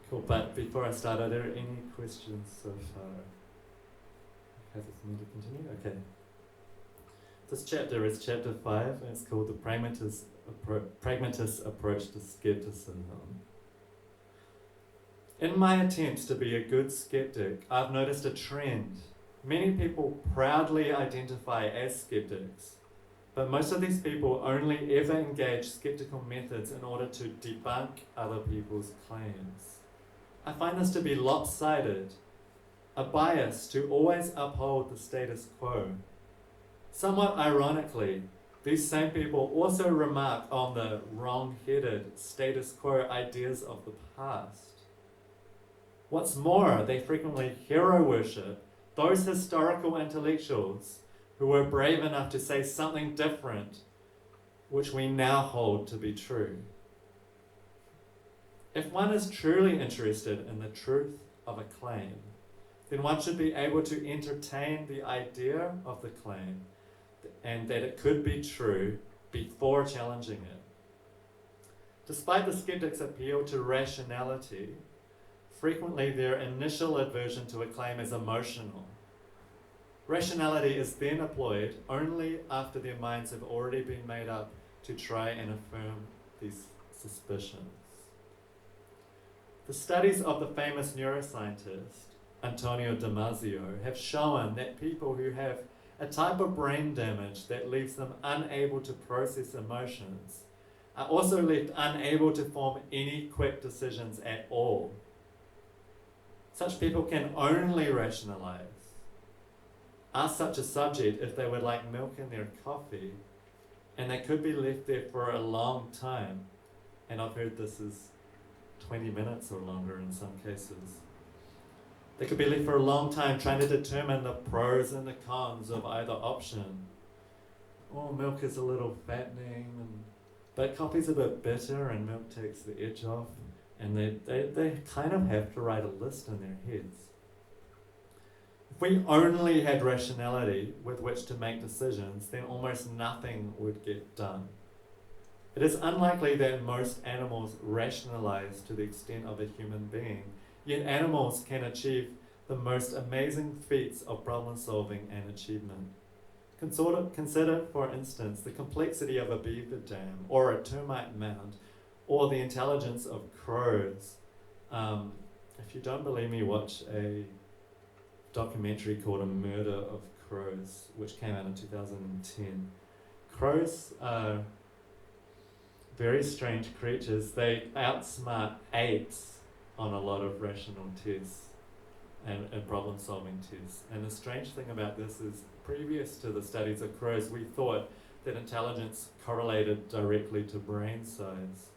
Cool, but before I start, are there any questions so far? Happy for me to continue? Okay. This chapter is chapter 5, and it's called The Pragmatist Approach to Skepticism. In my attempts to be a good skeptic, I've noticed a trend. Many people proudly identify as skeptics, but most of these people only ever engage skeptical methods in order to debunk other people's claims. I find this to be lopsided, a bias to always uphold the status quo. Somewhat ironically, these same people also remark on the wrong-headed status quo ideas of the past. What's more, they frequently hero worship those historical intellectuals who were brave enough to say something different, which we now hold to be true. If one is truly interested in the truth of a claim, then one should be able to entertain the idea of the claim and that it could be true before challenging it. Despite the skeptics' appeal to rationality, frequently their initial aversion to a claim is emotional. Rationality is then employed only after their minds have already been made up to try and affirm these suspicions. The studies of the famous neuroscientist Antonio Damasio have shown that people who have a type of brain damage that leaves them unable to process emotions are also left unable to form any quick decisions at all. Such people can only rationalize. Ask such a subject if they would like milk in their coffee, and they could be left there for a long time, and I've heard this is 20 minutes or longer in some cases. They could be left for a long time trying to determine the pros and the cons of either option. Oh, milk is a little fattening, but coffee's a bit bitter and milk takes the edge off. And they kind of have to write a list in their heads. If we only had rationality with which to make decisions, then almost nothing would get done. It is unlikely that most animals rationalize to the extent of a human being, yet animals can achieve the most amazing feats of problem solving and achievement. Consider, for instance, the complexity of a beaver dam or a termite mound, or the intelligence of crows. If you don't believe me, watch a documentary called A Murder of Crows, which came out in 2010. Crows are very strange creatures. They outsmart apes on a lot of rational tests and problem-solving tests. And the strange thing about this is, previous to the studies of crows, we thought that intelligence correlated directly to brain size.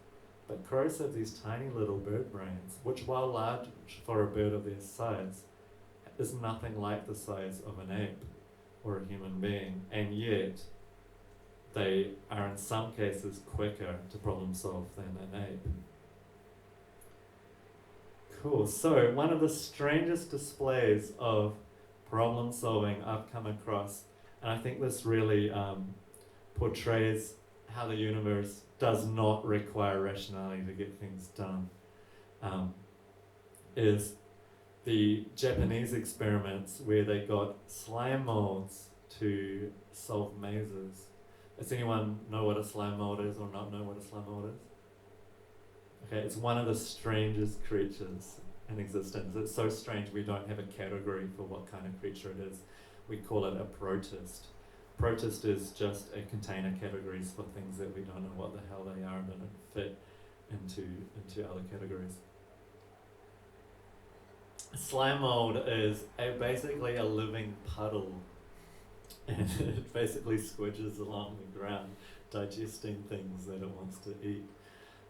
But crows have these tiny little bird brains, which, while large for a bird of their size, is nothing like the size of an ape or a human being, and yet they are in some cases quicker to problem solve than an ape. Cool, so one of the strangest displays of problem solving I've come across, and I think this really portrays how the universe does not require rationality to get things done, is the Japanese experiments where they got slime molds to solve mazes. Does anyone know what a slime mold is or not know what a slime mold is? Okay, it's one of the strangest creatures in existence. It's so strange we don't have a category for what kind of creature it is. We call it a protist. Protist is just a container categories for things that we don't know what the hell they are and don't fit into other categories. Slime mold is basically a living puddle, and it basically squidges along the ground, digesting things that it wants to eat.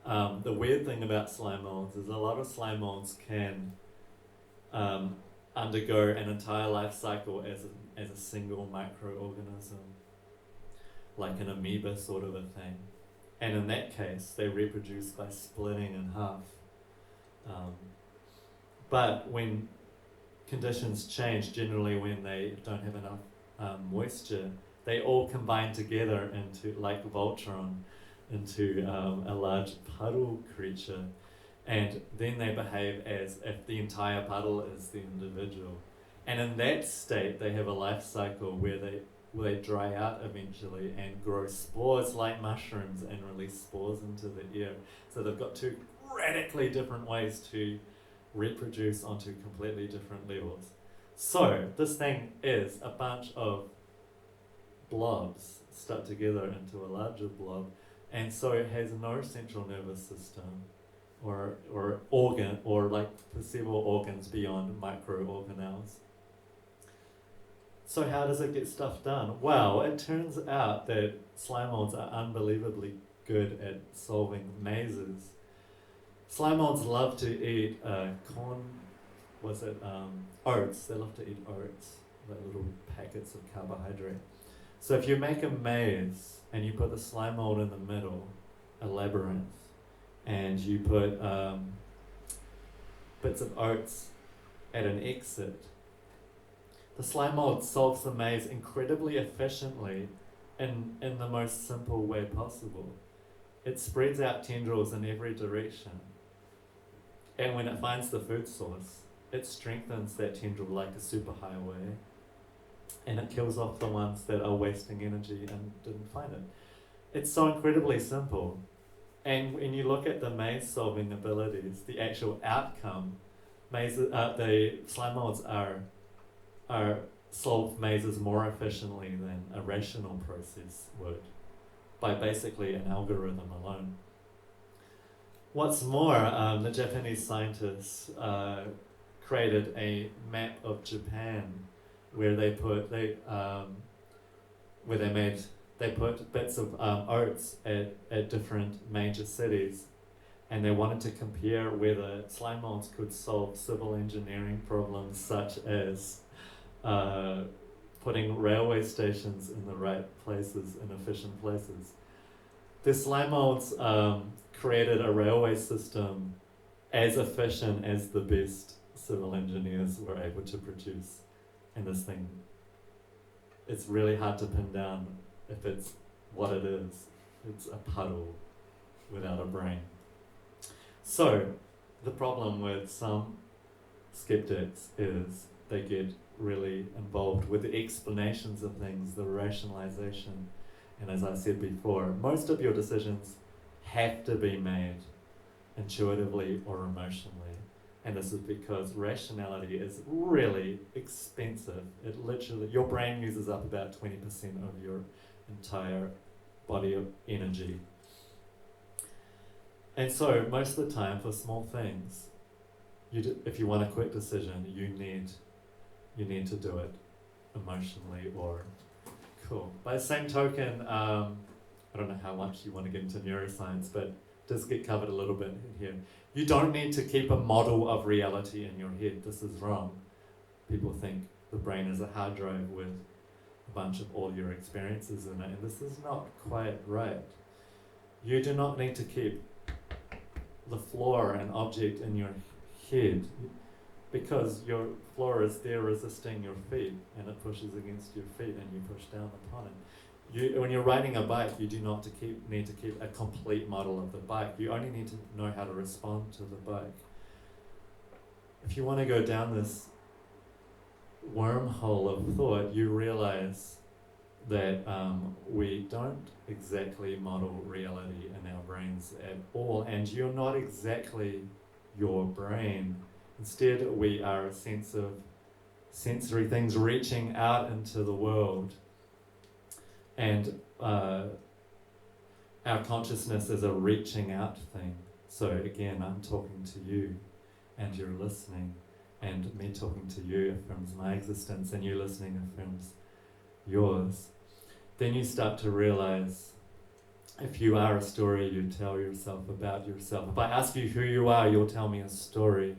The weird thing about slime molds is a lot of slime molds can undergo an entire life cycle as a single microorganism, like an amoeba sort of a thing. And in that case, they reproduce by splitting in half. But when conditions change, generally when they don't have enough moisture, they all combine together into, like Voltron, into a large puddle creature. And then they behave as if the entire puddle is the individual. And in that state, they have a life cycle where they dry out eventually and grow spores like mushrooms and release spores into the air. So they've got two radically different ways to reproduce onto completely different levels. So this thing is a bunch of blobs stuck together into a larger blob, and so it has no central nervous system or organ or like perceivable organs beyond microorganelles. So how does it get stuff done? Well, it turns out that slime molds are unbelievably good at solving mazes. Slime molds love to eat oats. They love to eat oats, like little packets of carbohydrate. So if you make a maze and you put the slime mold in the middle, a labyrinth, and you put bits of oats at an exit, the slime mold solves the maze incredibly efficiently in the most simple way possible. It spreads out tendrils in every direction. And when it finds the food source, it strengthens that tendril like a superhighway, and it kills off the ones that are wasting energy and didn't find it. It's so incredibly simple. And when you look at the maze solving abilities, the actual outcome, the slime molds are solve mazes more efficiently than a rational process would, by basically an algorithm alone. What's more, the Japanese scientists created a map of Japan where they put bits of oats at different major cities, and they wanted to compare whether slime molds could solve civil engineering problems such as putting railway stations in the right places, in efficient places. The slime molds created a railway system as efficient as the best civil engineers were able to produce. And this thing, it's really hard to pin down if it's what it is. It's a puddle without a brain. So, the problem with some skeptics is they get really involved with the explanations of things, the rationalization. And as I said before, most of your decisions have to be made intuitively or emotionally. And this is because rationality is really expensive. It literally, your brain uses up about 20% of your entire body of energy. And so most of the time for small things, if you want a quick decision, you need to do it emotionally or cool. By the same token, I don't know how much you want to get into neuroscience, but it does get covered a little bit here. You don't need to keep a model of reality in your head. This is wrong. People think the brain is a hard drive with a bunch of all your experiences in it, and this is not quite right. You do not need to keep the floor an object in your head, because your floor is there resisting your feet, and it pushes against your feet and you push down upon it. When you're riding a bike, you do not need to keep a complete model of the bike. You only need to know how to respond to the bike. If you want to go down this wormhole of thought, you realize that we don't exactly model reality in our brains at all, and you're not exactly your brain. Instead, we are a sense of sensory things reaching out into the world. And our consciousness is a reaching out thing. So again, I'm talking to you, and you're listening, and me talking to you affirms my existence, and you listening affirms yours. Then you start to realize, if you are a story, you tell yourself about yourself. If I ask you who you are, you'll tell me a story.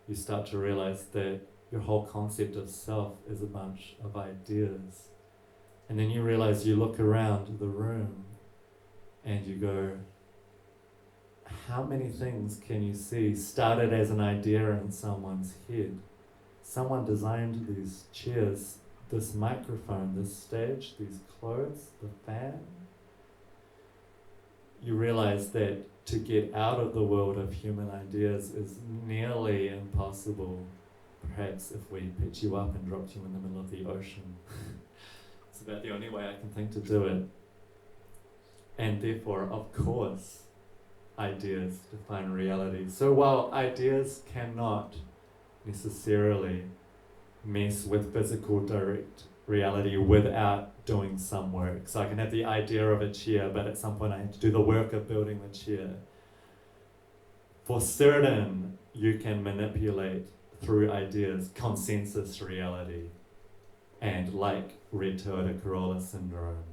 You start to realize that your whole concept of self is a bunch of ideas. And then you realize, you look around the room and you go, how many things can you see started as an idea in someone's head? Someone designed these chairs this microphone, this stage, these clothes, the fan, you realize that to get out of the world of human ideas is nearly impossible, perhaps if we picked you up and dropped you in the middle of the ocean. It's about the only way I can think to do it. And therefore, of course, ideas define reality. So while ideas cannot necessarily mess with physical direct reality without doing some work. So I can have the idea of a chair, but at some point I have to do the work of building the chair. For certain, you can manipulate through ideas consensus reality, and like red Toyota Corolla syndrome,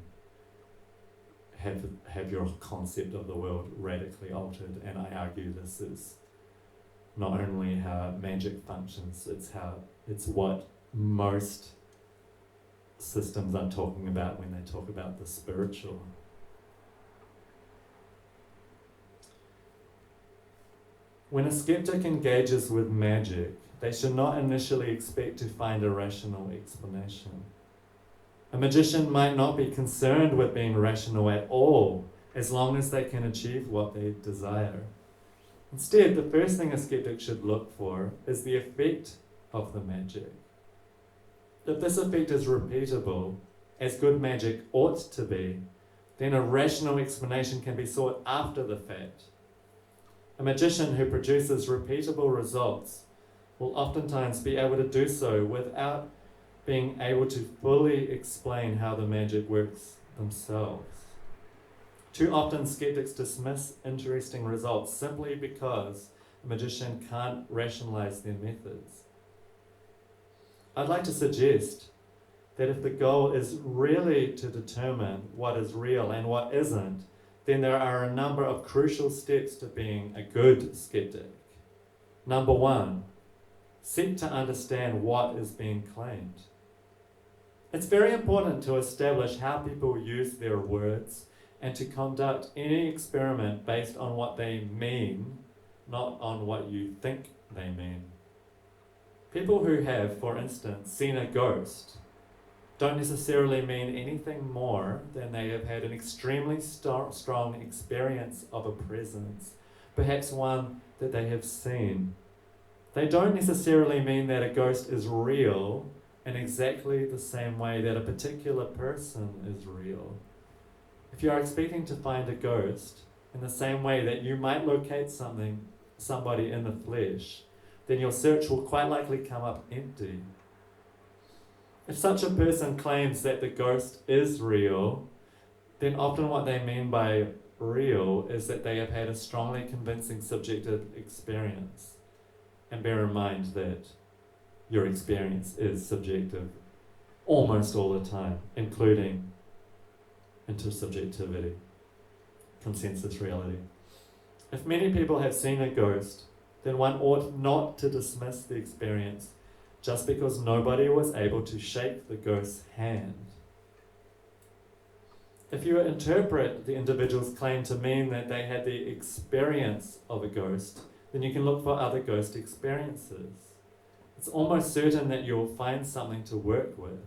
have your concept of the world radically altered. And I argue this is not only how magic functions, it's what most systems are talking about when they talk about the spiritual. When a skeptic engages with magic, they should not initially expect to find a rational explanation. A magician might not be concerned with being rational at all, as long as they can achieve what they desire. Instead, the first thing a skeptic should look for is the effect of the magic. If this effect is repeatable, as good magic ought to be, then a rational explanation can be sought after the fact. A magician who produces repeatable results will oftentimes be able to do so without being able to fully explain how the magic works themselves. Too often skeptics dismiss interesting results simply because a magician can't rationalize their methods. I'd like to suggest that if the goal is really to determine what is real and what isn't, then there are a number of crucial steps to being a good skeptic. Number one, seek to understand what is being claimed. It's very important to establish how people use their words and to conduct any experiment based on what they mean, not on what you think they mean. People who have, for instance, seen a ghost don't necessarily mean anything more than they have had an extremely strong experience of a presence, perhaps one that they have seen. They don't necessarily mean that a ghost is real in exactly the same way that a particular person is real. If you are expecting to find a ghost in the same way that you might locate somebody in the flesh, then your search will quite likely come up empty. If such a person claims that the ghost is real, then often what they mean by real is that they have had a strongly convincing subjective experience. And bear in mind that your experience is subjective almost all the time, including intersubjectivity, consensus reality. If many people have seen a ghost, then one ought not to dismiss the experience just because nobody was able to shake the ghost's hand. If you interpret the individual's claim to mean that they had the experience of a ghost, then you can look for other ghost experiences. It's almost certain that you'll find something to work with.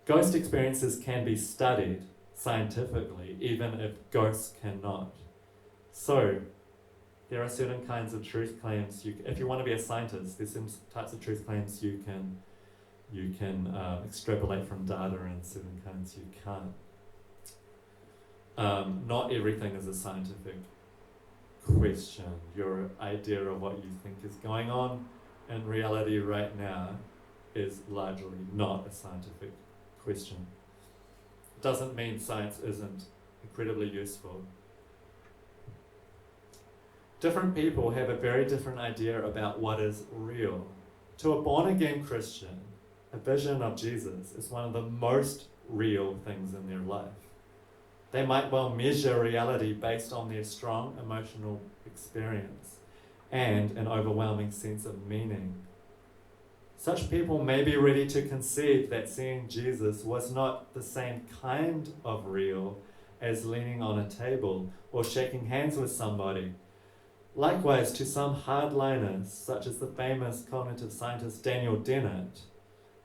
Ghost experiences can be studied scientifically, even if ghosts cannot. So, there are certain kinds of truth claims. If you want to be a scientist, there's some types of truth claims you can extrapolate from data, and certain kinds you can't. Not everything is a scientific question. Your idea of what you think is going on in reality right now is largely not a scientific question. It doesn't mean science isn't incredibly useful. Different people have a very different idea about what is real. To a born-again Christian, a vision of Jesus is one of the most real things in their life. They might well measure reality based on their strong emotional experience and an overwhelming sense of meaning. Such people may be ready to concede that seeing Jesus was not the same kind of real as leaning on a table or shaking hands with somebody. Likewise, to some hardliners, such as the famous cognitive scientist Daniel Dennett,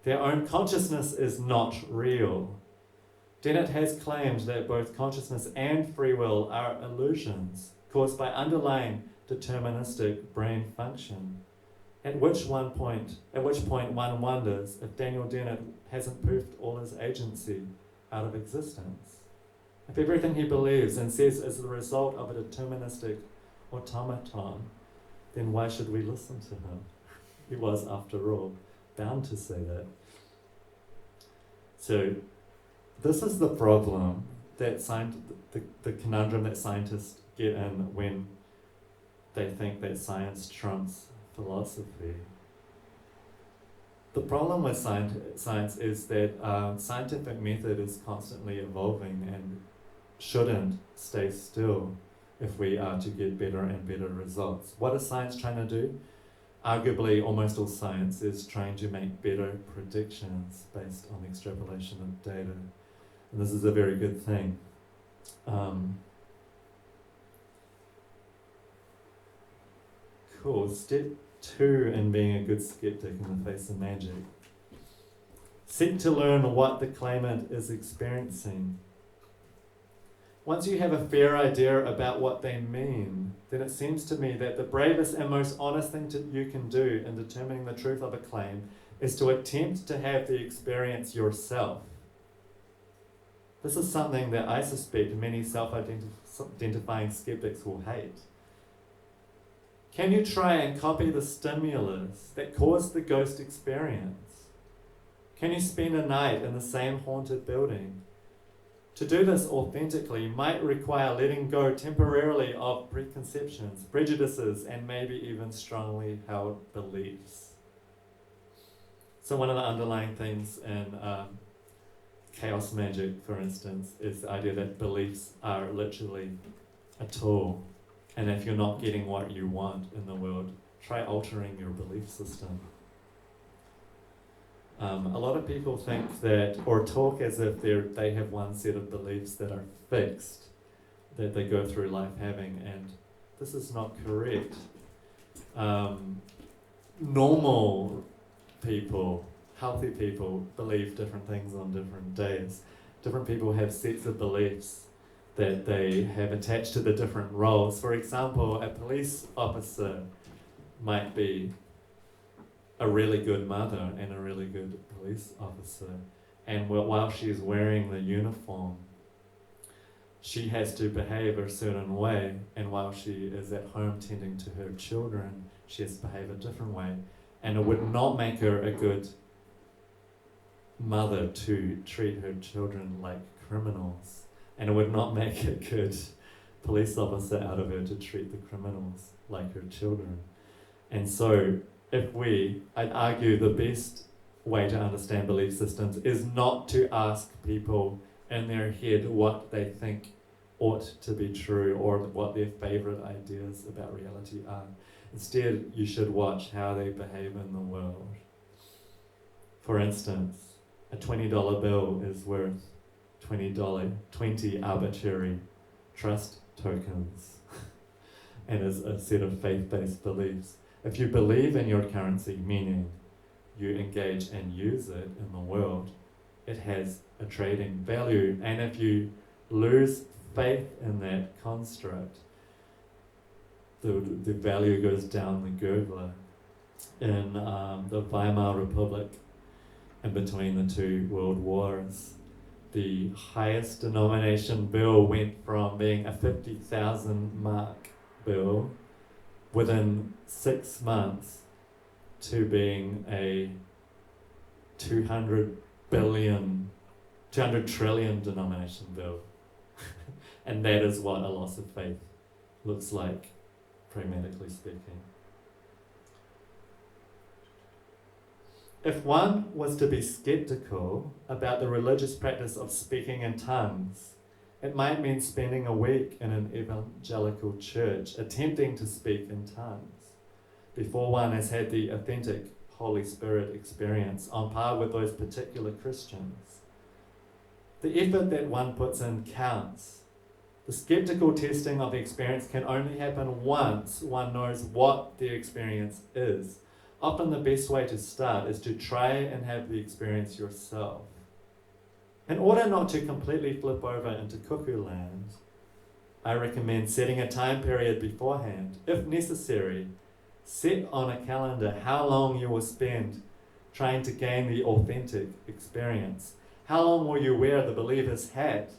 Their own consciousness is not real. Dennett has claimed that both consciousness and free will are illusions caused by underlying deterministic brain function. At which point one wonders if Daniel Dennett hasn't poofed all his agency out of existence. If everything he believes and says is the result of a deterministic automaton, then why should we listen to him? He was, after all, bound to say that. So, this is the problem that the conundrum that scientists get in when they think that science trumps philosophy. The problem with science is that scientific method is constantly evolving and shouldn't stay still if we are to get better and better results. What is science trying to do? Arguably, almost all science is trying to make better predictions based on extrapolation of data. And this is a very good thing. Cool. Step 2 in being a good skeptic in the face of magic. Seek to learn what the claimant is experiencing. Once you have a fair idea about what they mean, then it seems to me that the bravest and most honest thing you can do in determining the truth of a claim is to attempt to have the experience yourself. This is something that I suspect many self-identifying skeptics will hate. Can you try and copy the stimulus that caused the ghost experience? Can you spend a night in the same haunted building? To do this authentically might require letting go temporarily of preconceptions, prejudices, and maybe even strongly held beliefs. So one of the underlying things in chaos magic, for instance, is the idea that beliefs are literally a tool. And if you're not getting what you want in the world, try altering your belief system. A lot of people think that, or talk as if they have one set of beliefs that are fixed, that they go through life having, and this is not correct. Normal people, healthy people, believe different things on different days. Different people have sets of beliefs that they have attached to the different roles. For example, a police officer might be a really good mother and a really good police officer. And while she's wearing the uniform, she has to behave a certain way, and while she is at home tending to her children, she has to behave a different way. And it would not make her a good mother to treat her children like criminals. And it would not make a good police officer out of her to treat the criminals like her children. And so, I'd argue the best way to understand belief systems is not to ask people in their head what they think ought to be true or what their favourite ideas about reality are. Instead, you should watch how they behave in the world. For instance, a $20 bill is worth $20 arbitrary trust tokens and is a set of faith-based beliefs. If you believe in your currency, meaning you engage and use it in the world, it has a trading value. And if you lose faith in that construct, the value goes down the gurgler. In the Weimar Republic, in between the two world wars, the highest denomination bill went from being a 50,000 mark bill within 6 months to being a 200 trillion denomination bill. And that is what a loss of faith looks like, pragmatically speaking. If one was to be skeptical about the religious practice of speaking in tongues, it might mean spending a week in an evangelical church attempting to speak in tongues before one has had the authentic Holy Spirit experience on par with those particular Christians. The effort that one puts in counts. The skeptical testing of the experience can only happen once one knows what the experience is. often the best way to start is to try and have the experience yourself. In order not to completely flip over into cuckoo land, I recommend setting a time period beforehand. If necessary, set on a calendar how long you will spend trying to gain the authentic experience. How long will you wear the believer's hat?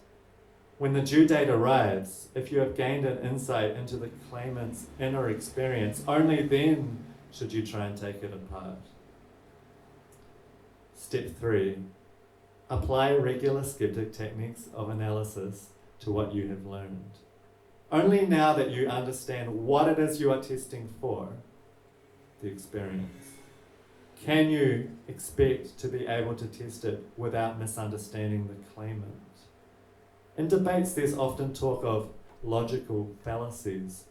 When the due date arrives, if you have gained an insight into the claimant's inner experience, only then should you try and take it apart. Step 3. Apply regular skeptic techniques of analysis to what you have learned. Only now that you understand what it is you are testing for, the experience, can you expect to be able to test it without misunderstanding the claimant. In debates, there's often talk of logical fallacies.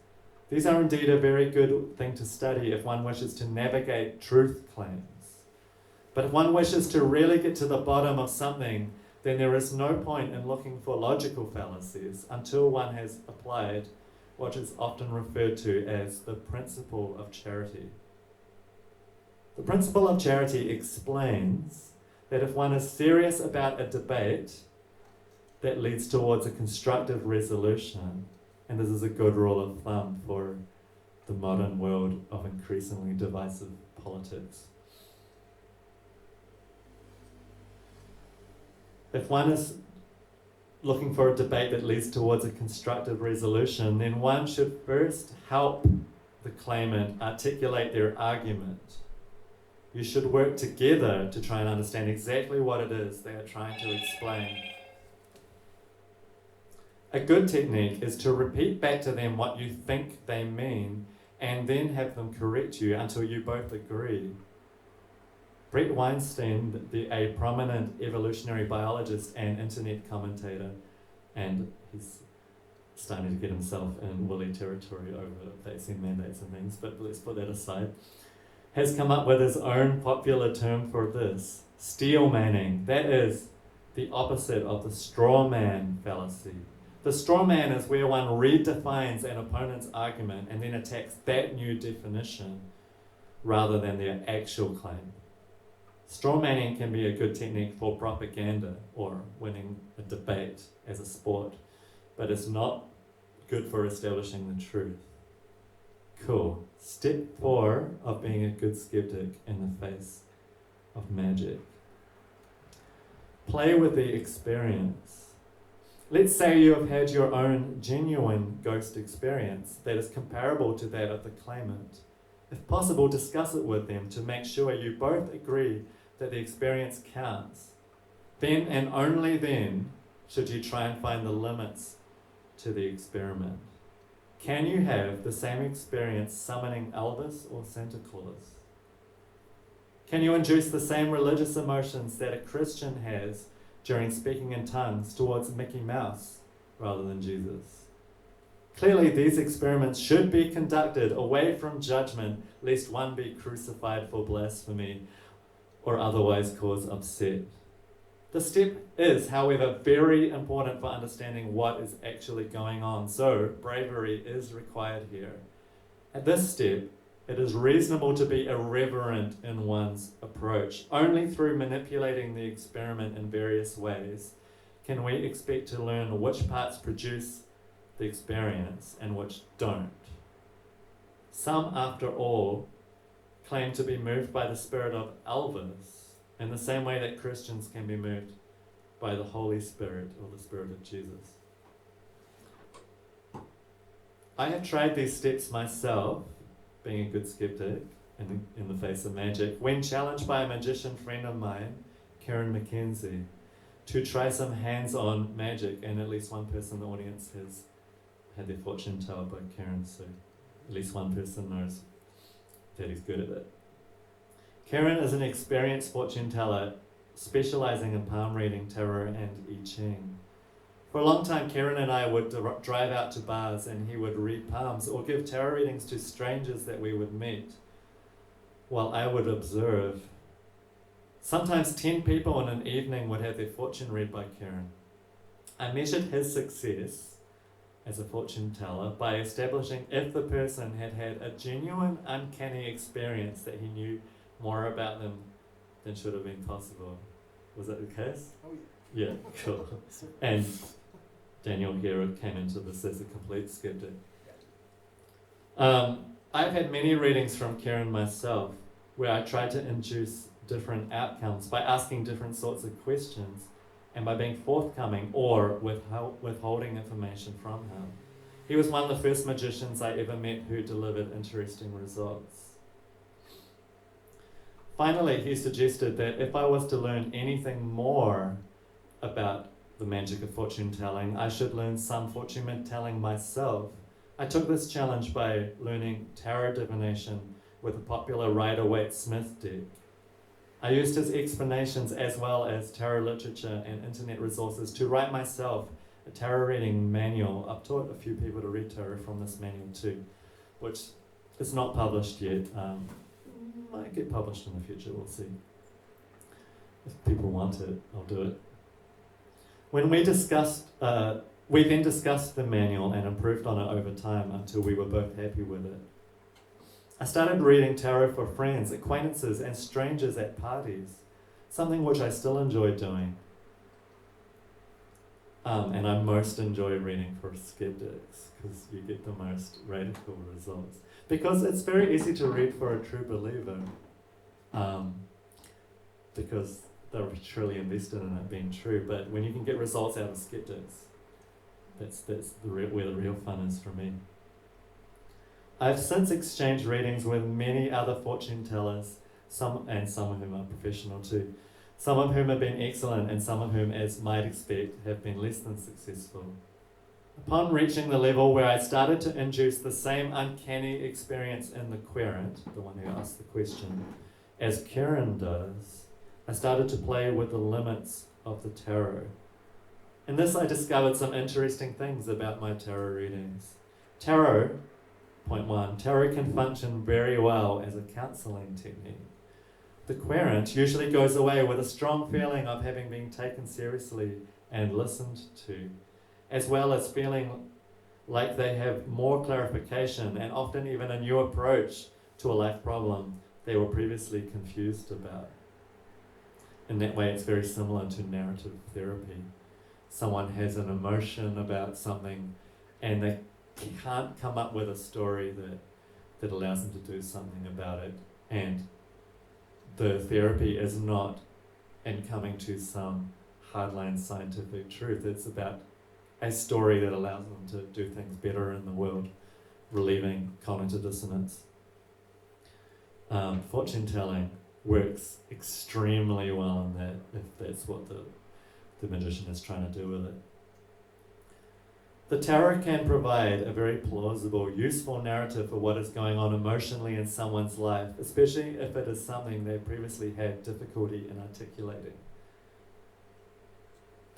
These are indeed a very good thing to study if one wishes to navigate truth claims. But if one wishes to really get to the bottom of something, then there is no point in looking for logical fallacies until one has applied what is often referred to as the principle of charity. The principle of charity explains that if one is serious about a debate that leads towards a constructive resolution, and this is a good rule of thumb for the modern world of increasingly divisive politics. If one is looking for a debate that leads towards a constructive resolution, then one should first help the claimant articulate their argument. You should work together to try and understand exactly what it is they are trying to explain. A good technique is to repeat back to them what you think they mean and then have them correct you until you both agree. Brett Weinstein, a prominent evolutionary biologist and internet commentator, and he's starting to get himself in woolly territory over vaccine mandates and things, but let's put that aside, has come up with his own popular term for this, steel manning. That is the opposite of the straw man fallacy. The straw man is where one redefines an opponent's argument and then attacks that new definition rather than their actual claim. Straw manning can be a good technique for propaganda or winning a debate as a sport, but it's not good for establishing the truth. Cool. Step 4 of being a good skeptic in the face of magic. Play with the experience. Let's say you have had your own genuine ghost experience that is comparable to that of the claimant. If possible, discuss it with them to make sure you both agree that the experience counts. Then and only then should you try and find the limits to the experiment. Can you have the same experience summoning Elvis or Santa Claus? Can you induce the same religious emotions that a Christian has during speaking in tongues towards Mickey Mouse rather than Jesus? Clearly, these experiments should be conducted away from judgment, lest one be crucified for blasphemy or otherwise cause upset. The step is, however, very important for understanding what is actually going on, so bravery is required here. At this step, it is reasonable to be irreverent in one's approach. Only through manipulating the experiment in various ways can we expect to learn which parts produce the experience and which don't. Some, after all, claim to be moved by the spirit of Elvis in the same way that Christians can be moved by the Holy Spirit or the Spirit of Jesus. I have tried these steps myself, being a good skeptic in the face of magic, when challenged by a magician friend of mine, Karen McKenzie, to try some hands-on magic, and at least one person in the audience has had their fortune told by Karen, so at least one person knows that he's good at it. Karen is an experienced fortune teller specializing in palm reading, tarot, and I Ching. For a long time, Karen and I would drive out to bars and he would read palms or give tarot readings to strangers that we would meet, while I would observe. Sometimes 10 people in an evening would have their fortune read by Karen. I measured his success as a fortune teller by establishing if the person had had a genuine uncanny experience that he knew more about them than should have been possible. Was that the case? Oh yeah. Yeah, cool. And Daniel here came into this as a complete skeptic. I've had many readings from Karen myself where I tried to induce different outcomes by asking different sorts of questions and by being forthcoming or withholding information from him. He was one of the first magicians I ever met who delivered interesting results. Finally, he suggested that if I was to learn anything more about the magic of fortune telling, I should learn some fortune telling myself. I took this challenge by learning tarot divination with a popular Rider-Waite-Smith deck. I used his explanations as well as tarot literature and internet resources to write myself a tarot reading manual. I've taught a few people to read tarot from this manual too, which is not published yet. Might get published in the future, we'll see. If people want it, I'll do it. When we then discussed the manual and improved on it over time until we were both happy with it. I started reading tarot for friends, acquaintances, and strangers at parties, something which I still enjoy doing. And I most enjoy reading for skeptics, because you get the most radical results. Because it's very easy to read for a true believer, because they're truly invested in it being true. But when you can get results out of skeptics, that's where the real fun is for me. I've since exchanged readings with many other fortune tellers, some of whom are professional too, some of whom have been excellent and some of whom, as might expect, have been less than successful. Upon reaching the level where I started to induce the same uncanny experience in the querent, the one who asked the question, as Karen does, I started to play with the limits of the tarot. In this I discovered some interesting things about my tarot readings. Tarot, point one, tarot can function very well as a counselling technique. The querent usually goes away with a strong feeling of having been taken seriously and listened to, as well as feeling like they have more clarification and often even a new approach to a life problem they were previously confused about. In that way, it's very similar to narrative therapy. Someone has an emotion about something and they can't come up with a story that allows them to do something about it. And the therapy is not in coming to some hardline scientific truth. It's about a story that allows them to do things better in the world, relieving cognitive dissonance. Fortune telling works extremely well in that, if that's what the magician is trying to do with it. The tarot can provide a very plausible, useful narrative for what is going on emotionally in someone's life, especially if it is something they previously had difficulty in articulating.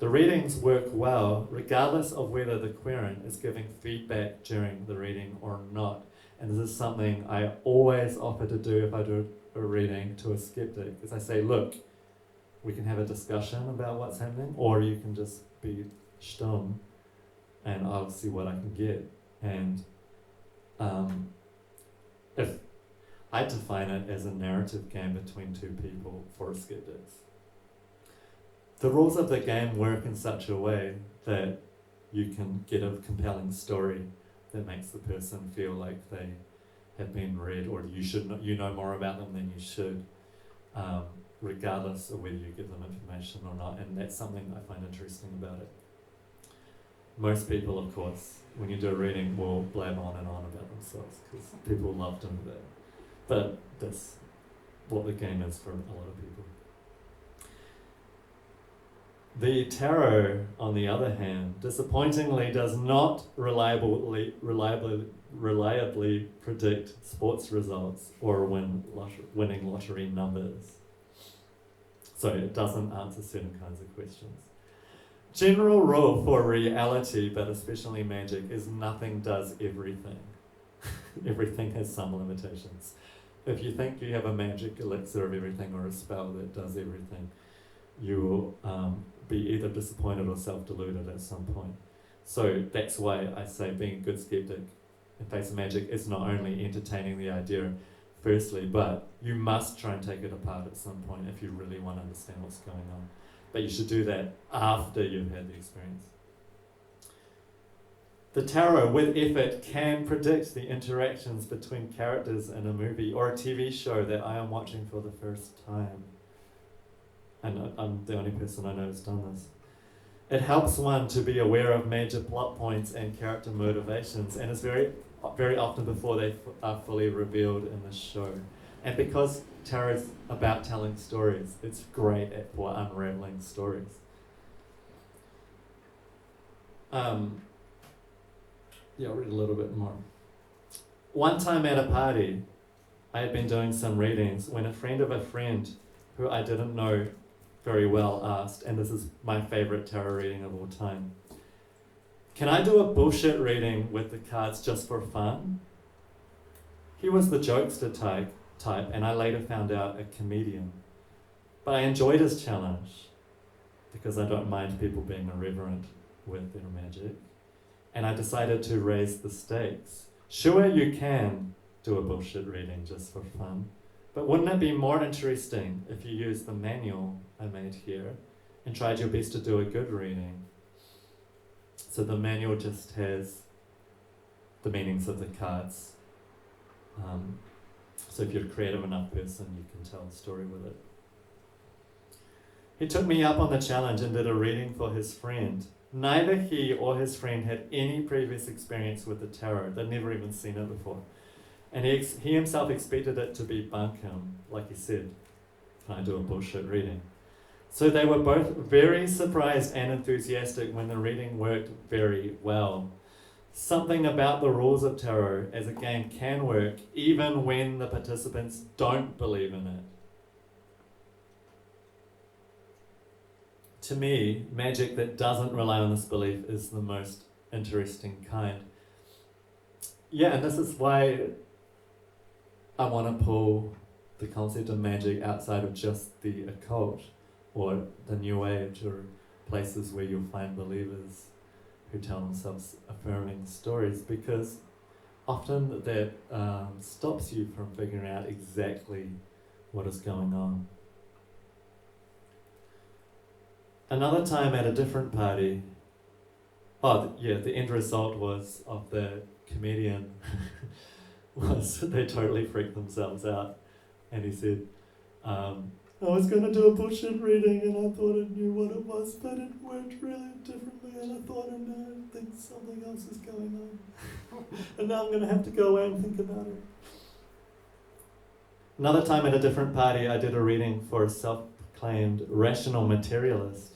The readings work well regardless of whether the querent is giving feedback during the reading or not. And this is something I always offer to do if I do a reading to a skeptic, is I say, look, we can have a discussion about what's happening, or you can just be stumm and I'll see what I can get. And if I define it as a narrative game between two people for skeptics. The rules of the game work in such a way that you can get a compelling story that makes the person feel like they have been read, or you know more about them than you should, regardless of whether you give them information or not. And that's something I find interesting about it. Most people, of course, when you do a reading, will blab on and on about themselves because people love doing that. But that's what the game is for a lot of people. The tarot, on the other hand, disappointingly does not reliably predict sports results or winning lottery numbers. So it doesn't answer certain kinds of questions. General rule for reality, but especially magic, is nothing does everything. Everything has some limitations. If you think you have a magic elixir of everything or a spell that does everything, you will be either disappointed or self-deluded at some point. So that's why I say being a good skeptic in face of magic is not only entertaining the idea firstly, but you must try and take it apart at some point if you really want to understand what's going on. But you should do that after you've had the experience. The tarot, with effort, can predict the interactions between characters in a movie or a TV show that I am watching for the first time. And I'm the only person I know who's done this. It helps one to be aware of major plot points and character motivations, and is very, very often before they are fully revealed in the show. And because tarot is about telling stories, it's great for unraveling stories. Yeah, I'll read a little bit more. One time at a party, I had been doing some readings when a friend of a friend who I didn't know very well asked, and this is my favourite tarot reading of all time, "Can I do a bullshit reading with the cards just for fun?" He was the jokester type, and I later found out a comedian. But I enjoyed his challenge because I don't mind people being irreverent with their magic. And I decided to raise the stakes. Sure, you can do a bullshit reading just for fun, but wouldn't it be more interesting if you used the manual I made here and tried your best to do a good reading? So the manual just has the meanings of the cards. So if you're a creative enough person, you can tell a story with it. He took me up on the challenge and did a reading for his friend. Neither he or his friend had any previous experience with the tarot. They'd never even seen it before. And he himself expected it to be bunkum, like he said, "Can I do a bullshit reading?" So they were both very surprised and enthusiastic when the reading worked very well. Something about the rules of tarot as a game can work even when the participants don't believe in it. To me, magic that doesn't rely on this belief is the most interesting kind. Yeah, and this is why I want to pull the concept of magic outside of just the occult or the New Age or places where you'll find believers who tell themselves affirming stories, because often that stops you from figuring out exactly what is going on. Another time at a different party, the end result was of the comedian was they totally freaked themselves out, and he said, "I was going to do a bullshit reading and I thought I knew what it was, but it worked really differently and I thought I think something else is going on. And now I'm going to have to go away and think about it." Another time at a different party, I did a reading for a self-proclaimed rational materialist.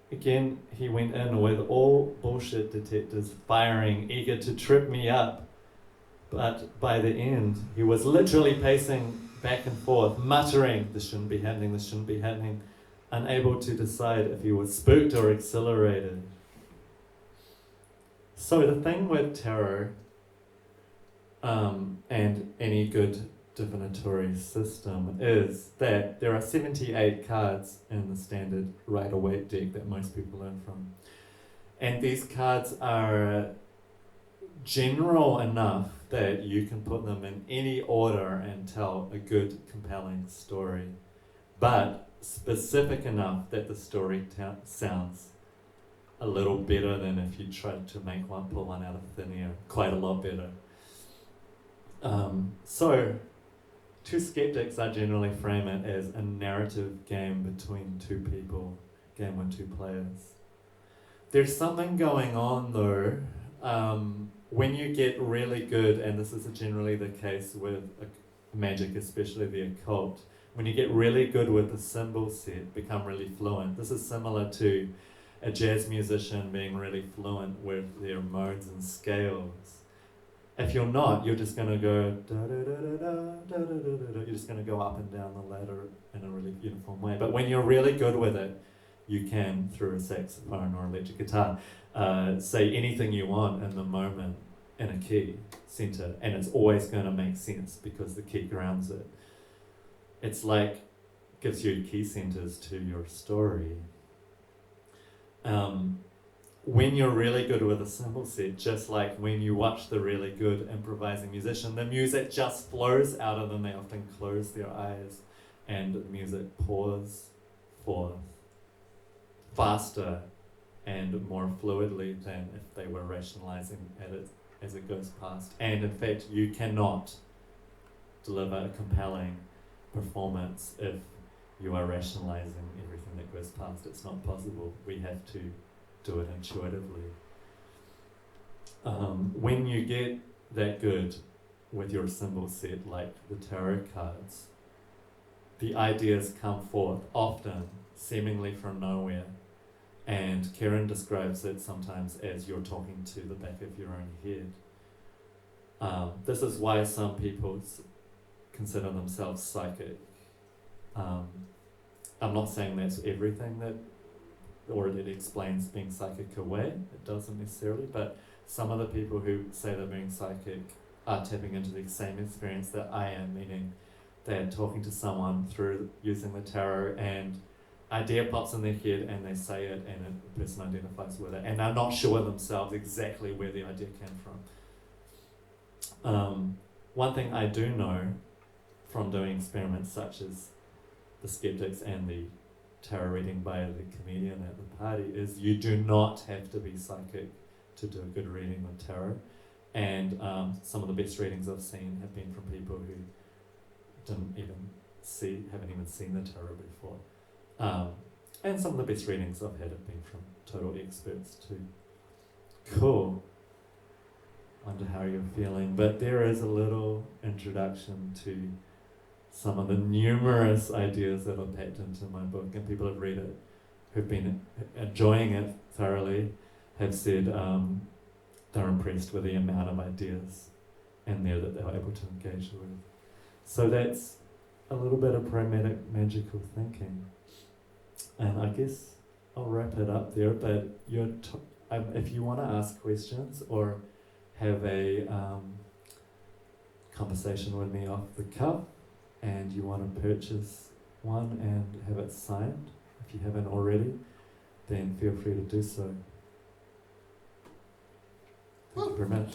Again, he went in with all bullshit detectors firing, eager to trip me up. But by the end, he was literally pacing back and forth, muttering, "This shouldn't be happening, this shouldn't be happening," unable to decide if he was spooked or exhilarated. So the thing with tarot and any good divinatory system is that there are 78 cards in the standard Rider-Waite deck that most people learn from. And these cards are general enough that you can put them in any order and tell a good, compelling story, but specific enough that the story sounds a little better than if you tried to pull one out of thin air, quite a lot better. So, to skeptics, I generally frame it as a narrative game between two people, game with two players. There's something going on though, when you get really good, and this is generally the case with magic, especially the occult, when you get really good with the symbol set, become really fluent. This is similar to a jazz musician being really fluent with their modes and scales. If you're not, you're just going to go da-da-da-da-da, you're just going to go up and down the ladder in a really uniform way. But when you're really good with it, you can, through a saxophone or electric guitar, say anything you want in the moment in a key center, and it's always going to make sense because the key grounds it. It's like, gives you key centers to your story. when you're really good with a cymbal set, just like when you watch the really good improvising musician, the music just flows out of them. They often close their eyes and the music pours forth faster and more fluidly than if they were rationalizing at it as it goes past. And in fact, you cannot deliver a compelling performance if you are rationalizing everything that goes past. It's not possible. We have to do it intuitively. When you get that good with your symbol set, like the tarot cards, the ideas come forth often, seemingly from nowhere. And Karen describes it sometimes as you're talking to the back of your own head. This is why some people consider themselves psychic. I'm not saying that's everything that, or that explains being psychic away. It doesn't necessarily, but some of the people who say they're being psychic are tapping into the same experience that I am, meaning they're talking to someone through using the tarot and idea pops in their head and they say it and the person identifies with it and they're not sure themselves exactly where the idea came from. One thing I do know from doing experiments such as the Skeptics and the tarot reading by the comedian at the party is you do not have to be psychic to do a good reading with tarot. And some of the best readings I've seen have been from people who haven't even seen the tarot before. And some of the best readings I've had have been from total experts too. Cool. Wonder how you're feeling, but there is a little introduction to some of the numerous ideas that are packed into my book, and people have read it, who've been enjoying it thoroughly, have said they're impressed with the amount of ideas in there that they were able to engage with. So that's a little bit of pragmatic magical thinking. And I guess I'll wrap it up there, but if you want to ask questions or have a conversation with me off the cuff, and you want to purchase one and have it signed, if you haven't already, then feel free to do so. Thank you very much.